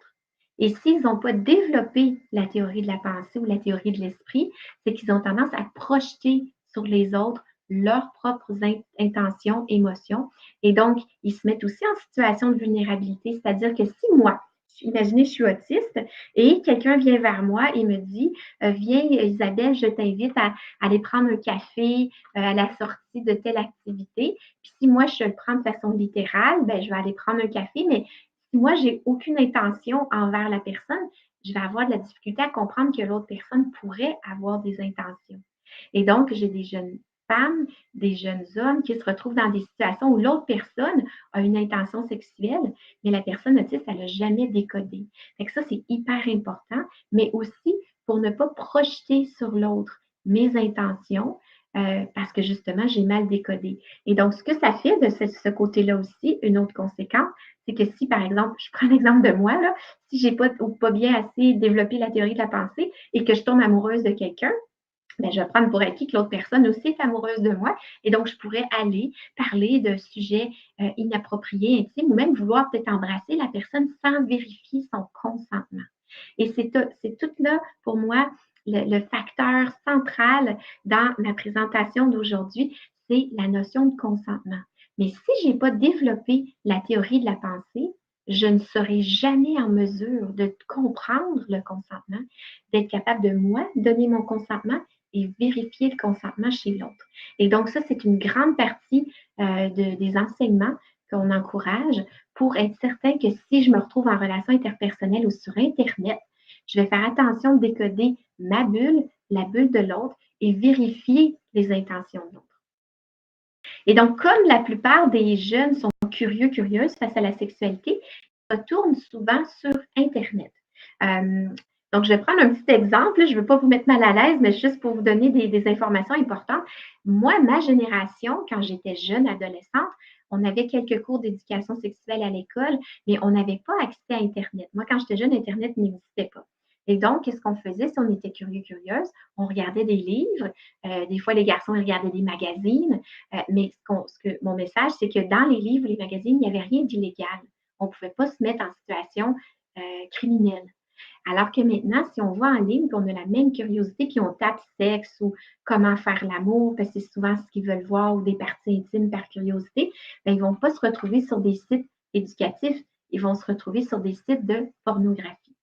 Et s'ils n'ont pas développé la théorie de la pensée ou la théorie de l'esprit, c'est qu'ils ont tendance à projeter sur les autres leurs propres intentions, émotions. Et donc, ils se mettent aussi en situation de vulnérabilité. C'est-à-dire que si moi, imaginez, je suis autiste et quelqu'un vient vers moi et me dit viens, Isabelle, je t'invite à aller prendre un café à la sortie de telle activité. Puis si moi, je le prends de façon littérale, ben, je vais aller prendre un café, mais si moi, j'ai aucune intention envers la personne, je vais avoir de la difficulté à comprendre que l'autre personne pourrait avoir des intentions. Et donc, j'ai des jeunes femmes, des jeunes hommes qui se retrouvent dans des situations où l'autre personne a une intention sexuelle, mais la personne autiste, elle n'a jamais décodé. Fait que ça, c'est hyper important, mais aussi pour ne pas projeter sur l'autre mes intentions, parce que justement, j'ai mal décodé. Et donc, ce que ça fait de ce côté-là aussi, une autre conséquence, c'est que si, par exemple, je prends l'exemple de moi, là, si j'ai pas ou pas bien assez développé la théorie de la pensée et que je tombe amoureuse de quelqu'un, ben, je vais prendre pour acquis que l'autre personne aussi est amoureuse de moi et donc je pourrais aller parler de sujets inappropriés, intimes ou même vouloir peut-être embrasser la personne sans vérifier son consentement. Et c'est tout là, pour moi, le facteur central dans ma présentation d'aujourd'hui, c'est la notion de consentement. Mais si je n'ai pas développé la théorie de la pensée, je ne serai jamais en mesure de comprendre le consentement, d'être capable de moi donner mon consentement et vérifier le consentement chez l'autre. Et donc, ça, c'est une grande partie des enseignements qu'on encourage pour être certain que si je me retrouve en relation interpersonnelle ou sur Internet, je vais faire attention de décoder ma bulle, la bulle de l'autre et vérifier les intentions de l'autre. Et donc, comme la plupart des jeunes sont curieuses face à la sexualité, ils retournent souvent sur Internet. Euh, donc, je vais prendre un petit exemple. Je ne veux pas vous mettre mal à l'aise, mais juste pour vous donner des informations importantes. Moi, ma génération, quand j'étais jeune adolescente, on avait quelques cours d'éducation sexuelle à l'école, mais on n'avait pas accès à Internet. Moi, quand j'étais jeune, Internet n'existait pas. Et donc, qu'est-ce qu'on faisait si on était curieux, curieuse? On regardait des livres. Des fois, les garçons ils regardaient des magazines. Mais mon message, c'est que dans les livres, les magazines, il n'y avait rien d'illégal. On ne pouvait pas se mettre en situation criminelle. Alors que maintenant, si on va en ligne, on a la même curiosité, puis on tape sexe ou comment faire l'amour, parce que c'est souvent ce qu'ils veulent voir, ou des parties intimes par curiosité, bien, ils ne vont pas se retrouver sur des sites éducatifs, ils vont se retrouver sur des sites de pornographie.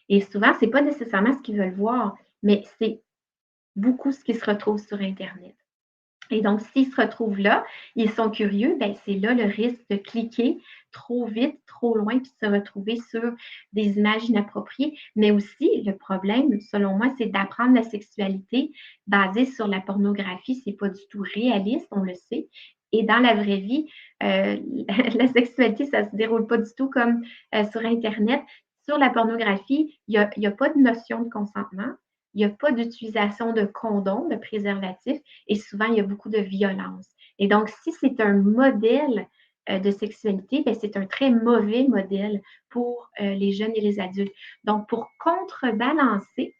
Et souvent, ce n'est pas nécessairement ce qu'ils veulent voir, mais c'est beaucoup ce qui se retrouve sur Internet. Et donc, s'ils se retrouvent là, ils sont curieux, ben c'est là le risque de cliquer trop vite, trop loin, puis de se retrouver sur des images inappropriées. Mais aussi, le problème, selon moi, c'est d'apprendre la sexualité basée sur la pornographie. C'est pas du tout réaliste, on le sait. Et dans la vraie vie, la sexualité, ça se déroule pas du tout comme sur Internet. Sur la pornographie, il y a pas de notion de consentement. Il n'y a pas d'utilisation de condoms, de préservatifs, et souvent, il y a beaucoup de violence. Et donc, si c'est un modèle de sexualité, ben, c'est un très mauvais modèle pour les jeunes et les adultes. Donc, pour contrebalancer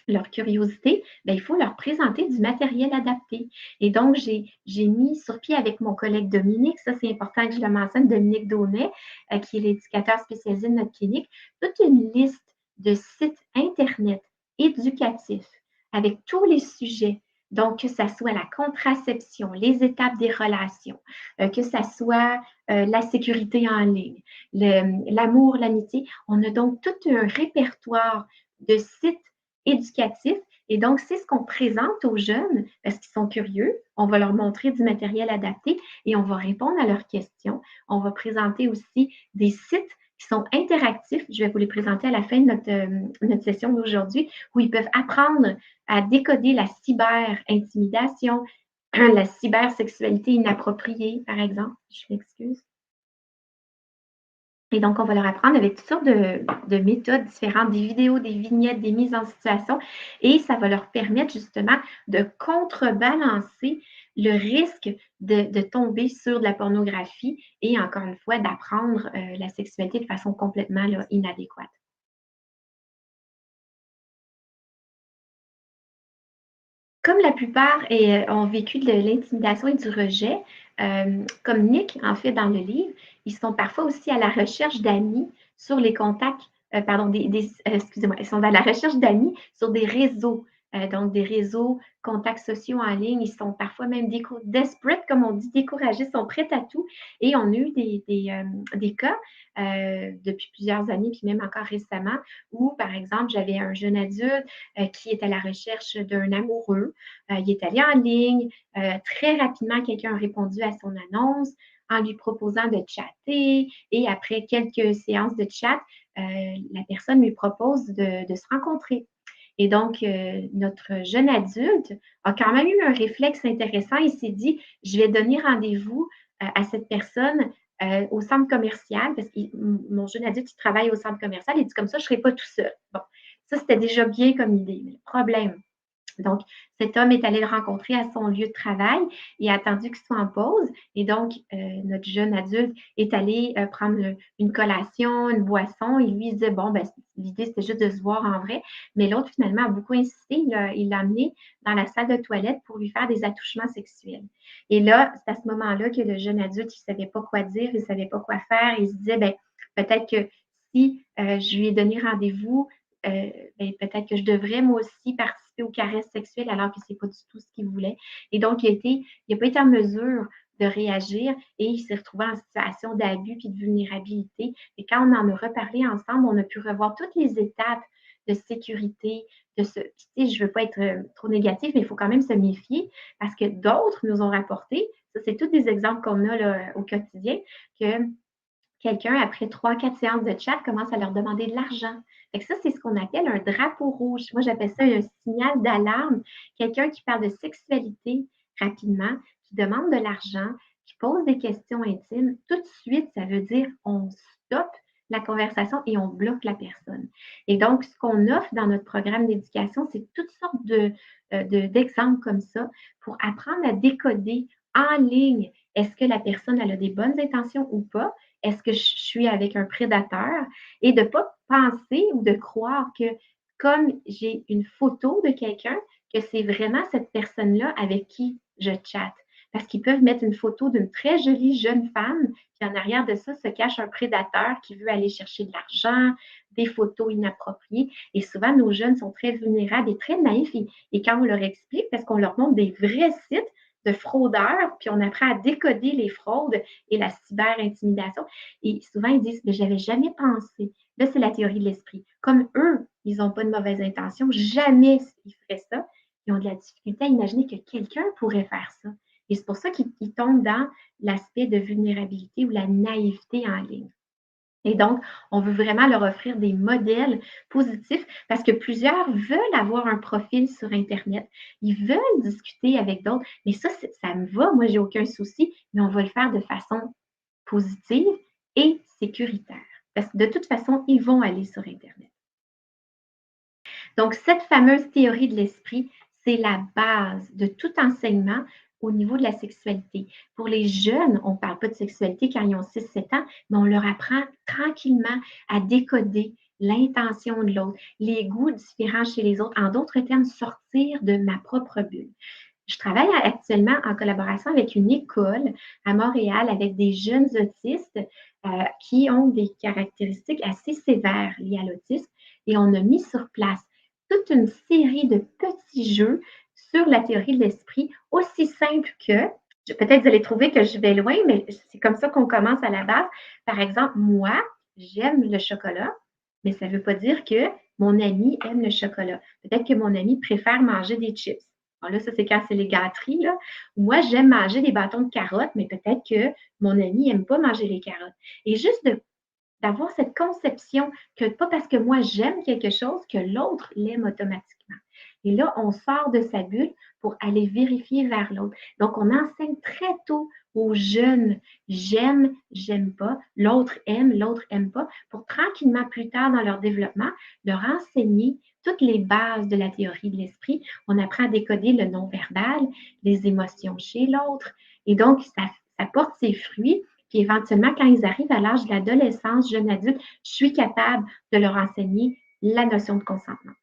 leur curiosité, ben, il faut leur présenter du matériel adapté. Et donc, j'ai mis sur pied avec mon collègue Dominique, ça c'est important que je le mentionne, Dominique Daunet, qui est l'éducateur spécialisé de notre clinique, toute une liste de sites Internet éducatifs avec tous les sujets. Donc, que ça soit la contraception, les étapes des relations, que ça soit la sécurité en ligne, l'amour, l'amitié. On a donc tout un répertoire de sites éducatifs. Et donc, c'est ce qu'on présente aux jeunes parce qu'ils sont curieux. On va leur montrer du matériel adapté et on va répondre à leurs questions. On va présenter aussi des sites qui sont interactifs. Je vais vous les présenter à la fin de notre session d'aujourd'hui, où ils peuvent apprendre à décoder la cyber-intimidation, la cybersexualité inappropriée, par exemple. Je m'excuse. Et donc, on va leur apprendre avec toutes sortes de méthodes différentes, des vidéos, des vignettes, des mises en situation, et ça va leur permettre justement de contrebalancer le risque de tomber sur de la pornographie et encore une fois d'apprendre la sexualité de façon complètement là, inadéquate. Comme la plupart ont vécu de l'intimidation et du rejet, comme Nick en fait dans le livre, ils sont parfois aussi à la recherche d'amis sur les contacts, pardon, excusez-moi, ils sont à la recherche d'amis sur des réseaux, donc des réseaux, contacts sociaux en ligne. Ils sont parfois même desperate, comme on dit, découragés, sont prêts à tout. Et on a eu des cas depuis plusieurs années, puis même encore récemment, où, par exemple, j'avais un jeune adulte qui est à la recherche d'un amoureux. Il est allé en ligne. Très rapidement, quelqu'un a répondu à son annonce en lui proposant de chatter. Et après quelques séances de chat, la personne lui propose de se rencontrer. Et donc, notre jeune adulte a quand même eu un réflexe intéressant. Il s'est dit, je vais donner rendez-vous à cette personne au centre commercial, parce que mon jeune adulte, il travaille au centre commercial. Il dit comme ça, je ne serai pas tout seul. Bon, ça, c'était déjà bien comme idée. Mais le problème, donc, cet homme est allé le rencontrer à son lieu de travail et a attendu qu'il soit en pause. Et donc, notre jeune adulte est allé prendre une collation, une boisson. Et lui, il disait, bon, ben, l'idée, c'était juste de se voir en vrai. Mais l'autre, finalement, a beaucoup insisté. Il l'a amené dans la salle de toilette pour lui faire des attouchements sexuels. Et là, c'est à ce moment-là que le jeune adulte, il ne savait pas quoi dire, il ne savait pas quoi faire. Il se disait, ben, peut-être que si je lui ai donné rendez-vous, ben, peut-être que je devrais moi aussi participer aux caresses sexuelles alors que ce n'est pas du tout ce qu'il voulait. Et donc, il n'a pas été en mesure de réagir et il s'est retrouvé en situation d'abus et de vulnérabilité. Et quand on en a reparlé ensemble, on a pu revoir toutes les étapes de sécurité, je ne veux pas être trop négative, mais il faut quand même se méfier parce que d'autres nous ont rapporté, ça c'est tous des exemples qu'on a là, au quotidien, que quelqu'un, après 3-4 séances de chat, commence à leur demander de l'argent. Fait que ça, c'est ce qu'on appelle un drapeau rouge. Moi, j'appelle ça un signal d'alarme. Quelqu'un qui parle de sexualité rapidement, qui demande de l'argent, qui pose des questions intimes, tout de suite, ça veut dire on stoppe la conversation et on bloque la personne. Et donc, ce qu'on offre dans notre programme d'éducation, c'est toutes sortes d'exemples comme ça pour apprendre à décoder en ligne. Est-ce que la personne elle a des bonnes intentions ou pas? Est-ce que je suis avec un prédateur? Et de ne pas penser ou de croire que comme j'ai une photo de quelqu'un, que c'est vraiment cette personne-là avec qui je chatte. Parce qu'ils peuvent mettre une photo d'une très jolie jeune femme, puis en arrière de ça se cache un prédateur qui veut aller chercher de l'argent, des photos inappropriées. Et souvent, nos jeunes sont très vulnérables et très naïfs. Et quand on leur explique, parce qu'on leur montre des vrais sites de fraudeurs, puis on apprend à décoder les fraudes et la cyber-intimidation. Et souvent, ils disent, mais j'avais jamais pensé. Là, c'est la théorie de l'esprit. Comme eux, ils n'ont pas de mauvaises intentions, jamais ils feraient ça. Ils ont de la difficulté à imaginer que quelqu'un pourrait faire ça. Et c'est pour ça qu'ils tombent dans l'aspect de vulnérabilité ou la naïveté en ligne. Et donc, on veut vraiment leur offrir des modèles positifs parce que plusieurs veulent avoir un profil sur Internet. Ils veulent discuter avec d'autres. Mais ça me va. Moi, j'ai aucun souci. Mais on va le faire de façon positive et sécuritaire. Parce que de toute façon, ils vont aller sur Internet. Donc, cette fameuse théorie de l'esprit, c'est la base de tout enseignement au niveau de la sexualité. Pour les jeunes, on ne parle pas de sexualité quand ils ont 6-7 ans, mais on leur apprend tranquillement à décoder l'intention de l'autre, les goûts différents chez les autres. En d'autres termes, sortir de ma propre bulle. Je travaille actuellement en collaboration avec une école à Montréal avec des jeunes autistes qui ont des caractéristiques assez sévères liées à l'autisme et on a mis sur place toute une série de petits jeux sur la théorie de l'esprit, aussi simple que, peut-être vous allez trouver que je vais loin, mais c'est comme ça qu'on commence à la base. Par exemple, moi, j'aime le chocolat, mais ça ne veut pas dire que mon ami aime le chocolat. Peut-être que mon ami préfère manger des chips. Alors là, ça, c'est quand c'est les gâteries. Là. Moi, j'aime manger des bâtons de carottes, mais peut-être que mon ami n'aime pas manger les carottes. Et juste d'avoir cette conception que pas parce que moi j'aime quelque chose que l'autre l'aime automatiquement. Et là, on sort de sa bulle pour aller vérifier vers l'autre. Donc, on enseigne très tôt aux jeunes, j'aime pas, l'autre aime pas, pour tranquillement plus tard dans leur développement, leur enseigner toutes les bases de la théorie de l'esprit. On apprend à décoder le non-verbal, les émotions chez l'autre. Et donc, ça porte ses fruits. Puis éventuellement, quand ils arrivent à l'âge de l'adolescence, jeune adulte, je suis capable de leur enseigner la notion de consentement.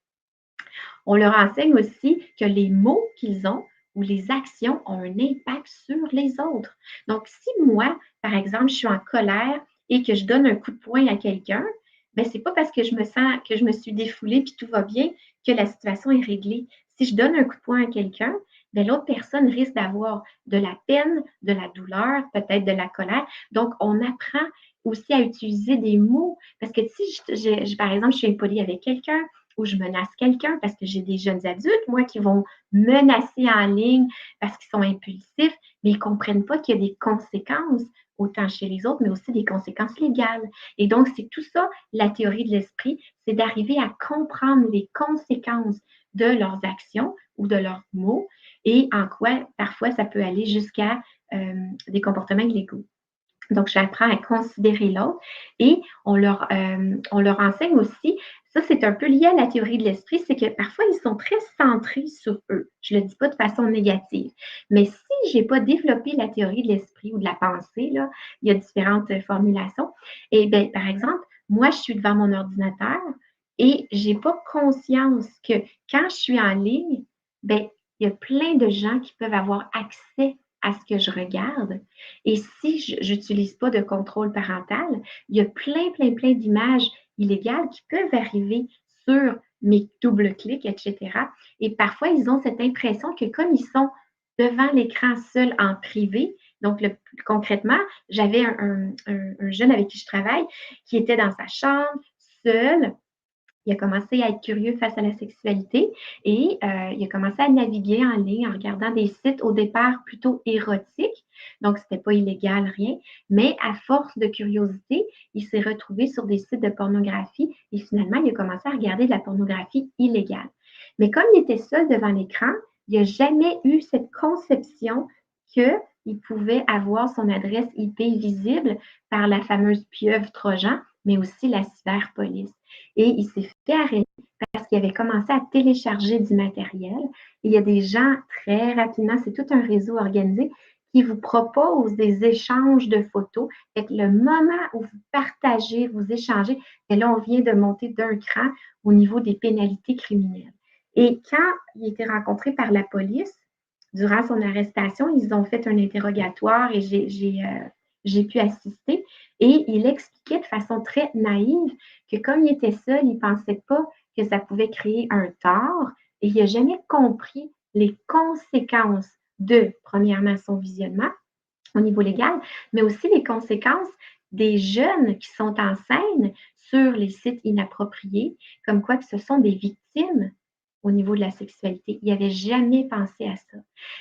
On leur enseigne aussi que les mots qu'ils ont ou les actions ont un impact sur les autres. Donc, si moi, par exemple, je suis en colère et que je donne un coup de poing à quelqu'un, ben, ce n'est pas parce que je me sens que je me suis défoulée et tout va bien que la situation est réglée. Si je donne un coup de poing à quelqu'un, ben, l'autre personne risque d'avoir de la peine, de la douleur, peut-être de la colère. Donc, on apprend aussi à utiliser des mots. Parce que si, par exemple, je suis impolie avec quelqu'un, ou je menace quelqu'un parce que j'ai des jeunes adultes, moi, qui vont menacer en ligne parce qu'ils sont impulsifs, mais ils ne comprennent pas qu'il y a des conséquences, autant chez les autres, mais aussi des conséquences légales. Et donc, c'est tout ça, la théorie de l'esprit, c'est d'arriver à comprendre les conséquences de leurs actions ou de leurs mots et en quoi, parfois, ça peut aller jusqu'à des comportements illégaux. Donc, j'apprends à considérer l'autre et on leur enseigne aussi, ça c'est un peu lié à la théorie de l'esprit, c'est que parfois ils sont très centrés sur eux. Je ne le dis pas de façon négative, mais si je n'ai pas développé la théorie de l'esprit ou de la pensée, là, il y a différentes formulations. Et bien, par exemple, moi je suis devant mon ordinateur et je n'ai pas conscience que quand je suis en ligne, bien, il y a plein de gens qui peuvent avoir accès à ce que je regarde. Et si je n'utilise pas de contrôle parental, il y a plein d'images illégales qui peuvent arriver sur mes double-clics, etc. Et parfois, ils ont cette impression que comme ils sont devant l'écran seul en privé, donc concrètement, j'avais un jeune avec qui je travaille qui était dans sa chambre, seul, il a commencé à être curieux face à la sexualité et il a commencé à naviguer en ligne en regardant des sites au départ plutôt érotiques. Donc, ce n'était pas illégal, rien. Mais à force de curiosité, il s'est retrouvé sur des sites de pornographie et finalement, il a commencé à regarder de la pornographie illégale. Mais comme il était seul devant l'écran, il n'a jamais eu cette conception qu'il pouvait avoir son adresse IP visible par la fameuse pieuvre Trojan mais aussi la cyberpolice. Et il s'est fait arrêter parce qu'il avait commencé à télécharger du matériel. Il y a des gens très rapidement, c'est tout un réseau organisé qui vous propose des échanges de photos. Fait que le moment où vous partagez, vous échangez, et là, on vient de monter d'un cran au niveau des pénalités criminelles. Et quand il a été rencontré par la police, durant son arrestation, ils ont fait un interrogatoire et j'ai pu assister. Et il expliquait de façon très naïve que comme il était seul, il ne pensait pas que ça pouvait créer un tort et il n'a jamais compris les conséquences de, premièrement, son visionnement au niveau légal, mais aussi les conséquences des jeunes qui sont en scène sur les sites inappropriés, comme quoi que ce sont des victimes au niveau de la sexualité. Il n'avait jamais pensé à ça.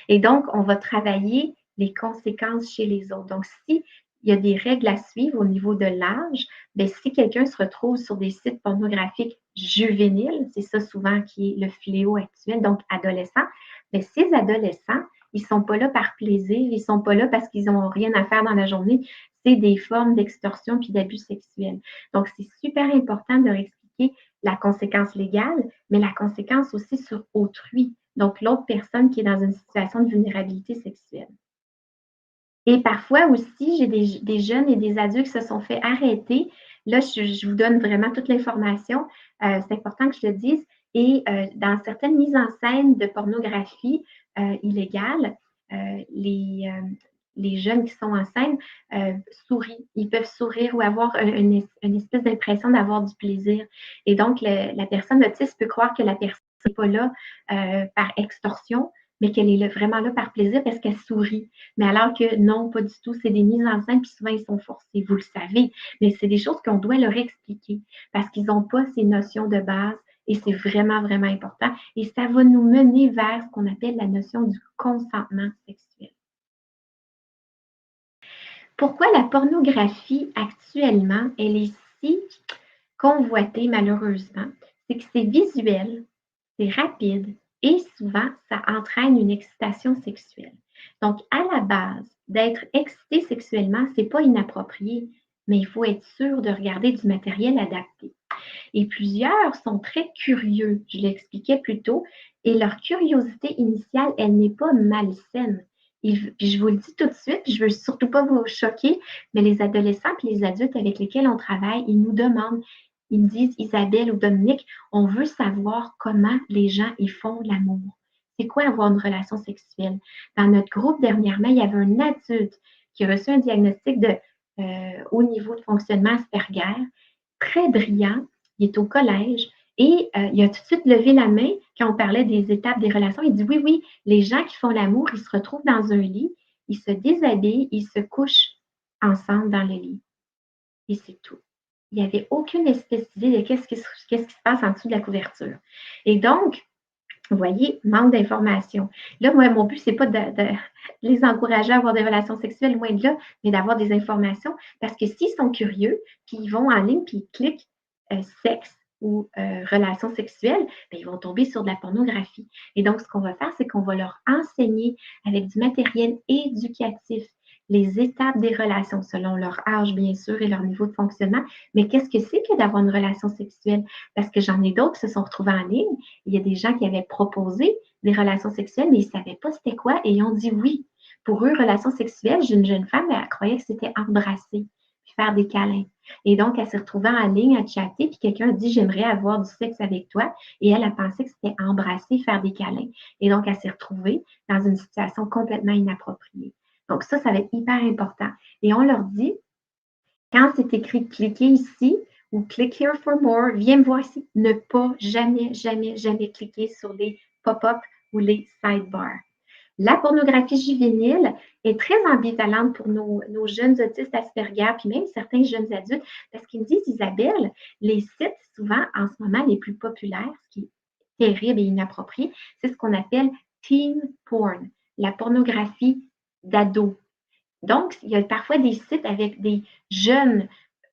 Et donc, on va travailler les conséquences chez les autres. Donc, si il y a des règles à suivre au niveau de l'âge, bien, si quelqu'un se retrouve sur des sites pornographiques juvéniles, c'est ça souvent qui est le fléau actuel, donc adolescents, mais ces adolescents, ils ne sont pas là par plaisir, ils ne sont pas là parce qu'ils n'ont rien à faire dans la journée. C'est des formes d'extorsion puis d'abus sexuels. Donc, c'est super important de réexpliquer la conséquence légale, mais la conséquence aussi sur autrui, donc l'autre personne qui est dans une situation de vulnérabilité sexuelle. Et parfois aussi, j'ai des jeunes et des adultes qui se sont fait arrêter. Là, je vous donne vraiment toute l'information. C'est important que je le dise. Et dans certaines mises en scène de pornographie illégale, les jeunes qui sont en scène sourient. Ils peuvent sourire ou avoir une espèce d'impression d'avoir du plaisir. Et donc, la personne autiste peut croire que la personne n'est pas là par extorsion, mais qu'elle est là, vraiment là par plaisir parce qu'elle sourit. Mais alors que non, pas du tout, c'est des mises en scène, puis souvent ils sont forcés, vous le savez. Mais c'est des choses qu'on doit leur expliquer parce qu'ils n'ont pas ces notions de base et c'est vraiment, vraiment important. Et ça va nous mener vers ce qu'on appelle la notion du consentement sexuel. Pourquoi la pornographie actuellement, elle est si convoitée malheureusement? C'est que c'est visuel, c'est rapide et souvent, ça entraîne une excitation sexuelle. Donc, à la base, d'être excité sexuellement, c'est pas inapproprié, mais il faut être sûr de regarder du matériel adapté. Et plusieurs sont très curieux, je l'expliquais plus tôt, et leur curiosité initiale, elle n'est pas malsaine. Puis je vous le dis tout de suite, je ne veux surtout pas vous choquer, mais les adolescents et les adultes avec lesquels on travaille, ils nous demandent, ils me disent, Isabelle ou Dominique, on veut savoir comment les gens y font l'amour. C'est quoi avoir une relation sexuelle? Dans notre groupe, dernièrement, il y avait un adulte qui a reçu un diagnostic de haut niveau de fonctionnement Asperger, très brillant, il est au collège et il a tout de suite levé la main quand on parlait des étapes des relations. Il dit oui, oui, les gens qui font l'amour, ils se retrouvent dans un lit, ils se déshabillent, ils se couchent ensemble dans le lit. Et c'est tout. Il n'y avait aucune espèce d'idée de qu'est-ce qui se passe en dessous de la couverture. Et donc, vous voyez, manque d'informations. Là, moi, mon but, ce n'est pas de les encourager à avoir des relations sexuelles, loin de là, mais d'avoir des informations. Parce que s'ils sont curieux, puis ils vont en ligne, puis ils cliquent sexe ou relations sexuelles, bien, ils vont tomber sur de la pornographie. Et donc, ce qu'on va faire, c'est qu'on va leur enseigner avec du matériel éducatif les étapes des relations selon leur âge, bien sûr, et leur niveau de fonctionnement. Mais qu'est-ce que c'est que d'avoir une relation sexuelle? Parce que j'en ai d'autres qui se sont retrouvés en ligne. Il y a des gens qui avaient proposé des relations sexuelles, mais ils ne savaient pas c'était quoi et ils ont dit oui. Pour eux, relation sexuelle, j'ai une jeune femme, elle croyait que c'était embrasser, puis faire des câlins. Et donc, elle s'est retrouvée en ligne à chatter, puis quelqu'un a dit j'aimerais avoir du sexe avec toi. Et elle a pensé que c'était embrasser, faire des câlins. Et donc, elle s'est retrouvée dans une situation complètement inappropriée. Donc, ça va être hyper important. Et on leur dit, quand c'est écrit cliquez ici ou click here for more, viens me voir ici, ne pas jamais, jamais, jamais cliquer sur les pop-up ou les sidebars. La pornographie juvénile est très ambivalente pour nos jeunes autistes Asperger, puis même certains jeunes adultes, parce qu'ils me disent, Isabelle, les sites souvent en ce moment les plus populaires, ce qui est terrible et inapproprié, c'est ce qu'on appelle teen porn, la pornographie d'ado. Donc, il y a parfois des sites avec des jeunes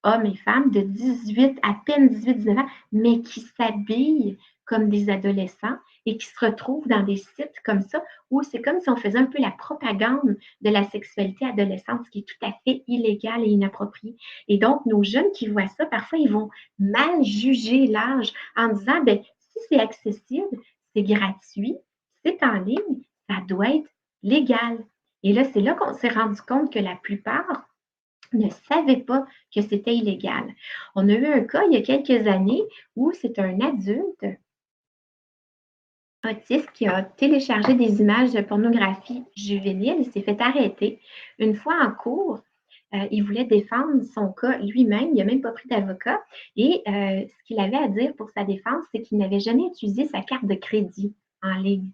hommes et femmes de 18, à peine 18-19 ans, mais qui s'habillent comme des adolescents et qui se retrouvent dans des sites comme ça où c'est comme si on faisait un peu la propagande de la sexualité adolescente, ce qui est tout à fait illégal et inapproprié. Et donc, nos jeunes qui voient ça, parfois, ils vont mal juger l'âge en disant, ben, si c'est accessible, c'est gratuit, c'est en ligne, ça doit être légal. Et là, c'est là qu'on s'est rendu compte que la plupart ne savaient pas que c'était illégal. On a eu un cas il y a quelques années où c'est un adulte autiste qui a téléchargé des images de pornographie juvénile. Il s'est fait arrêter. Une fois en cours, il voulait défendre son cas lui-même. Il n'a même pas pris d'avocat. Et ce qu'il avait à dire pour sa défense, c'est qu'il n'avait jamais utilisé sa carte de crédit en ligne.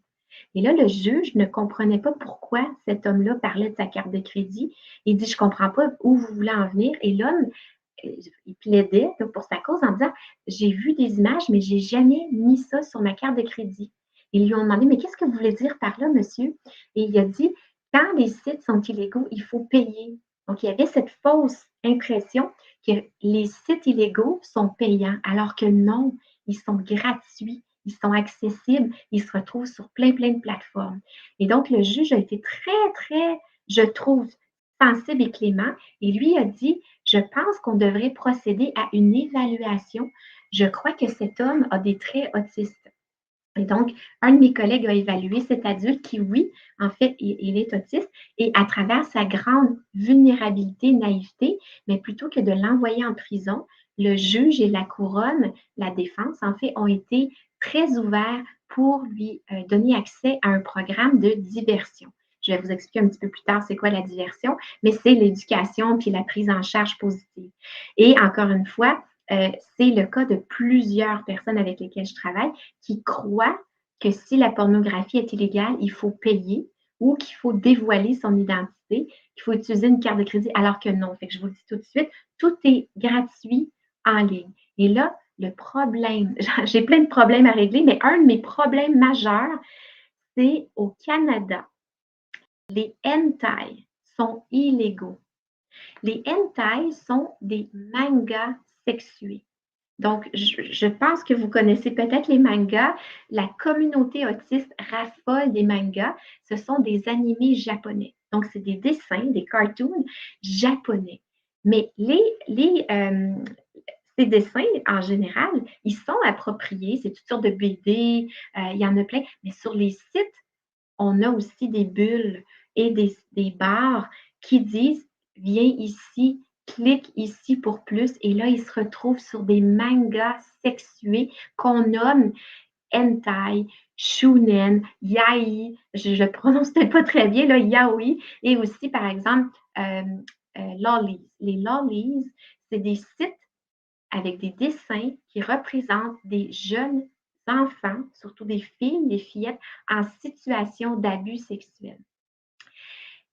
Et là, le juge ne comprenait pas pourquoi cet homme-là parlait de sa carte de crédit. Il dit, je ne comprends pas où vous voulez en venir. Et l'homme, il plaidait pour sa cause en disant, j'ai vu des images, mais je n'ai jamais mis ça sur ma carte de crédit. Ils lui ont demandé, mais qu'est-ce que vous voulez dire par là, monsieur? Et il a dit, quand les sites sont illégaux, il faut payer. Donc, il y avait cette fausse impression que les sites illégaux sont payants, alors que non, ils sont gratuits, ils sont accessibles, ils se retrouvent sur plein de plateformes. Et donc, le juge a été très, je trouve, sensible et clément, et lui a dit, je pense qu'on devrait procéder à une évaluation. Je crois que cet homme a des traits autistes. Et donc, un de mes collègues a évalué cet adulte qui, oui, en fait, il est autiste et à travers sa grande vulnérabilité, naïveté, mais plutôt que de l'envoyer en prison, le juge et la couronne, la défense, en fait, ont été très ouverts pour lui donner accès à un programme de diversion. Je vais vous expliquer un petit peu plus tard c'est quoi la diversion, mais c'est l'éducation puis la prise en charge positive. Et encore une fois, c'est le cas de plusieurs personnes avec lesquelles je travaille qui croient que si la pornographie est illégale, il faut payer ou qu'il faut dévoiler son identité, qu'il faut utiliser une carte de crédit, alors que non. Fait que je vous le dis tout de suite, tout est gratuit en ligne. Et là, le problème, j'ai plein de problèmes à régler, mais un de mes problèmes majeurs, c'est au Canada, les hentai sont illégaux. Les hentai sont des mangas sexués. Donc, je pense que vous connaissez peut-être les mangas. La communauté autiste raffole des mangas. Ce sont des animés japonais. Donc, c'est des dessins, des cartoons japonais. Mais ces dessins, en général, ils sont appropriés. C'est toutes sortes de BD, il y en a plein. Mais sur les sites, on a aussi des bulles et des barres qui disent viens ici, clique ici pour plus. Et là, ils se retrouvent sur des mangas sexués qu'on nomme hentai, shunen, yaoi, je ne prononce peut-être pas très bien, là, yaoi, et aussi, par exemple, lollies. Les lollies, c'est des sites avec des dessins qui représentent des jeunes enfants, surtout des filles, des fillettes, en situation d'abus sexuel.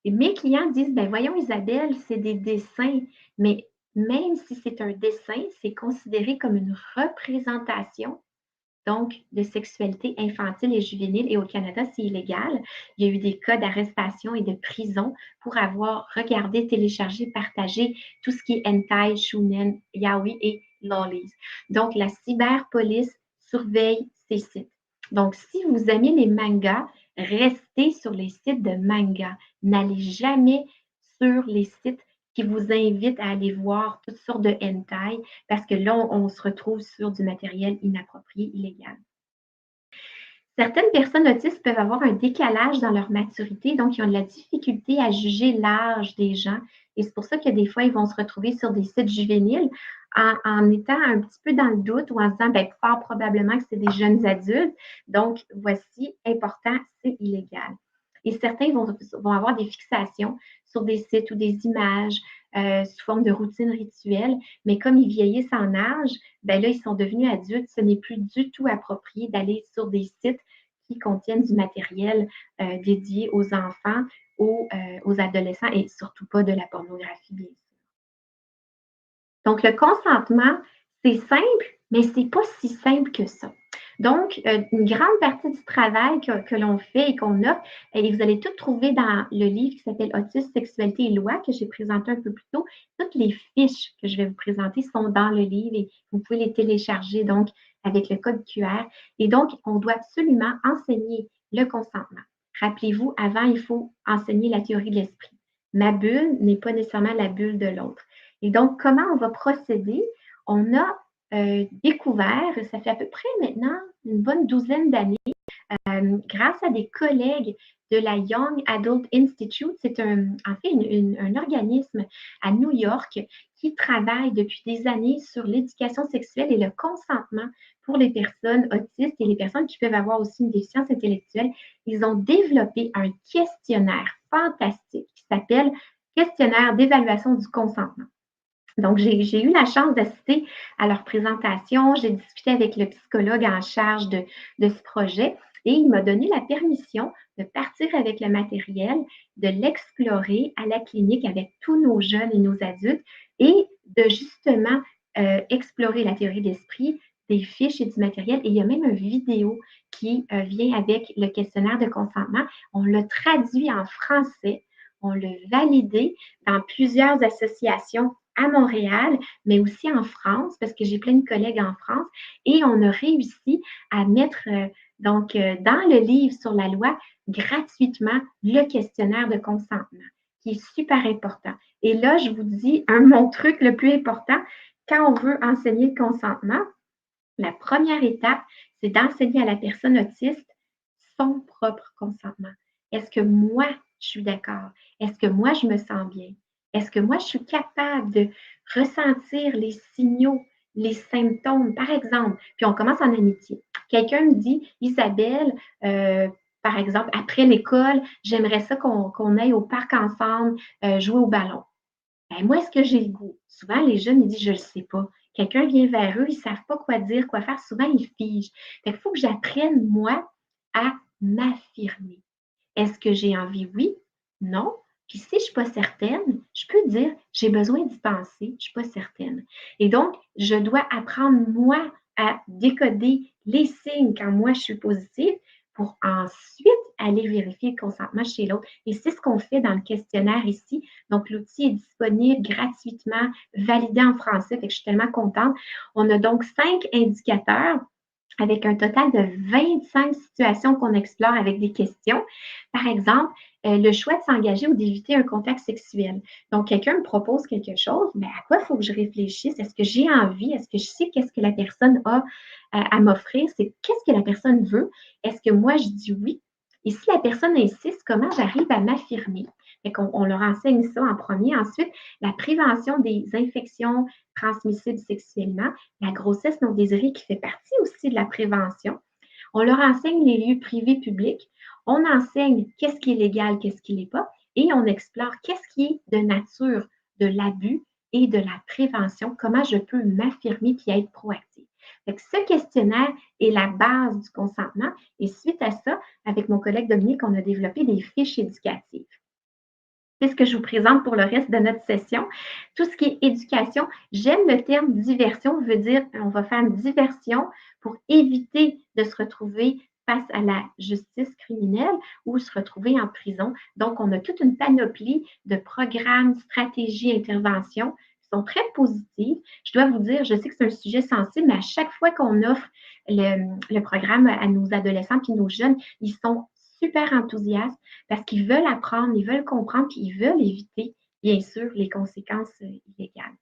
Et mes clients disent, ben voyons Isabelle, c'est des dessins, mais même si c'est un dessin, c'est considéré comme une représentation donc de sexualité infantile et juvénile. Et au Canada, c'est illégal. Il y a eu des cas d'arrestation et de prison pour avoir regardé, téléchargé, partagé tout ce qui est hentai, shunen, yaoi et lollies. Donc, la cyberpolice surveille ces sites. Donc, si vous aimez les mangas, restez sur les sites de mangas. N'allez jamais sur les sites qui vous invitent à aller voir toutes sortes de hentai parce que là, on se retrouve sur du matériel inapproprié, illégal. Certaines personnes autistes peuvent avoir un décalage dans leur maturité, donc ils ont de la difficulté à juger l'âge des gens. Et c'est pour ça que des fois, ils vont se retrouver sur des sites juvéniles en étant un petit peu dans le doute ou en se disant, bien, fort probablement que c'est des jeunes adultes. Donc, voici, important, c'est illégal. Et certains vont avoir des fixations sur des sites ou des images sous forme de routine rituelle, mais comme ils vieillissent en âge, ben là, ils sont devenus adultes. Ce n'est plus du tout approprié d'aller sur des sites qui contiennent du matériel dédié aux enfants, aux adolescents et surtout pas de la pornographie, bien sûr. Donc, le consentement, c'est simple, mais ce n'est pas si simple que ça. Donc, une grande partie du travail que l'on fait et qu'on offre, et vous allez tout trouver dans le livre qui s'appelle Autisme, sexualité et loi que j'ai présenté un peu plus tôt. Toutes les fiches que je vais vous présenter sont dans le livre et vous pouvez les télécharger donc avec le code QR. Et donc, on doit absolument enseigner le consentement. Rappelez-vous, avant, il faut enseigner la théorie de l'esprit. Ma bulle n'est pas nécessairement la bulle de l'autre. Et donc, comment on va procéder? On a découvert, ça fait à peu près maintenant une bonne douzaine d'années, grâce à des collègues de la Young Adult Institute. C'est en fait un organisme à New York qui travaille depuis des années sur l'éducation sexuelle et le consentement pour les personnes autistes et les personnes qui peuvent avoir aussi une déficience intellectuelle. Ils ont développé un questionnaire fantastique qui s'appelle Questionnaire d'évaluation du consentement. Donc, j'ai eu la chance d'assister à leur présentation. J'ai discuté avec le psychologue en charge de ce projet et il m'a donné la permission de partir avec le matériel, de l'explorer à la clinique avec tous nos jeunes et nos adultes et de justement explorer la théorie de l'esprit, des fiches et du matériel. Et il y a même une vidéo qui vient avec le questionnaire de consentement. On l'a traduit en français, on l'a validé dans plusieurs associations à Montréal, mais aussi en France, parce que j'ai plein de collègues en France, et on a réussi à mettre dans le livre sur la loi gratuitement le questionnaire de consentement, qui est super important. Et là, je vous dis mon truc le plus important, quand on veut enseigner le consentement, la première étape, c'est d'enseigner à la personne autiste son propre consentement. Est-ce que moi, je suis d'accord? Est-ce que moi, je me sens bien? Est-ce que moi, je suis capable de ressentir les signaux, les symptômes, par exemple? Puis on commence en amitié. Quelqu'un me dit, Isabelle, par exemple, après l'école, j'aimerais ça qu'on aille au parc ensemble, jouer au ballon. Ben, moi, est-ce que j'ai le goût? Souvent, les jeunes, ils disent, je ne le sais pas. Quelqu'un vient vers eux, ils ne savent pas quoi dire, quoi faire. Souvent, ils figent. Il faut que j'apprenne, moi, à m'affirmer. Est-ce que j'ai envie? Oui, non. Puis si je ne suis pas certaine, je peux dire, j'ai besoin d'y penser, je ne suis pas certaine. Et donc, je dois apprendre, moi, à décoder les signes quand moi, je suis positive pour ensuite aller vérifier le consentement chez l'autre. Et c'est ce qu'on fait dans le questionnaire ici. Donc, l'outil est disponible gratuitement, validé en français. Fait que je suis tellement contente. On a donc 5 indicateurs avec un total de 25 situations qu'on explore avec des questions. Par exemple, le choix de s'engager ou d'éviter un contact sexuel. Donc, quelqu'un me propose quelque chose, mais à quoi il faut que je réfléchisse? Est-ce que j'ai envie? Est-ce que je sais qu'est-ce que la personne a à m'offrir? C'est qu'est-ce que la personne veut? Est-ce que moi, je dis oui? Et si la personne insiste, comment j'arrive à m'affirmer? On leur enseigne ça en premier. Ensuite, la prévention des infections transmissibles sexuellement, la grossesse non désirée qui fait partie aussi de la prévention. On leur enseigne les lieux privés publics. On enseigne qu'est-ce qui est légal, qu'est-ce qui n'est pas. Et on explore qu'est-ce qui est de nature de l'abus et de la prévention, comment je peux m'affirmer et être proactive. Ce questionnaire est la base du consentement. Et suite à ça, avec mon collègue Dominique, on a développé des fiches éducatives. C'est ce que je vous présente pour le reste de notre session. Tout ce qui est éducation, j'aime le terme diversion, veut dire on va faire une diversion pour éviter de se retrouver face à la justice criminelle ou se retrouver en prison. Donc, on a toute une panoplie de programmes, stratégies, interventions qui sont très positives. Je dois vous dire, je sais que c'est un sujet sensible, mais à chaque fois qu'on offre le programme à nos adolescents et nos jeunes, ils sont super enthousiastes parce qu'ils veulent apprendre, ils veulent comprendre, puis ils veulent éviter, bien sûr, les conséquences illégales.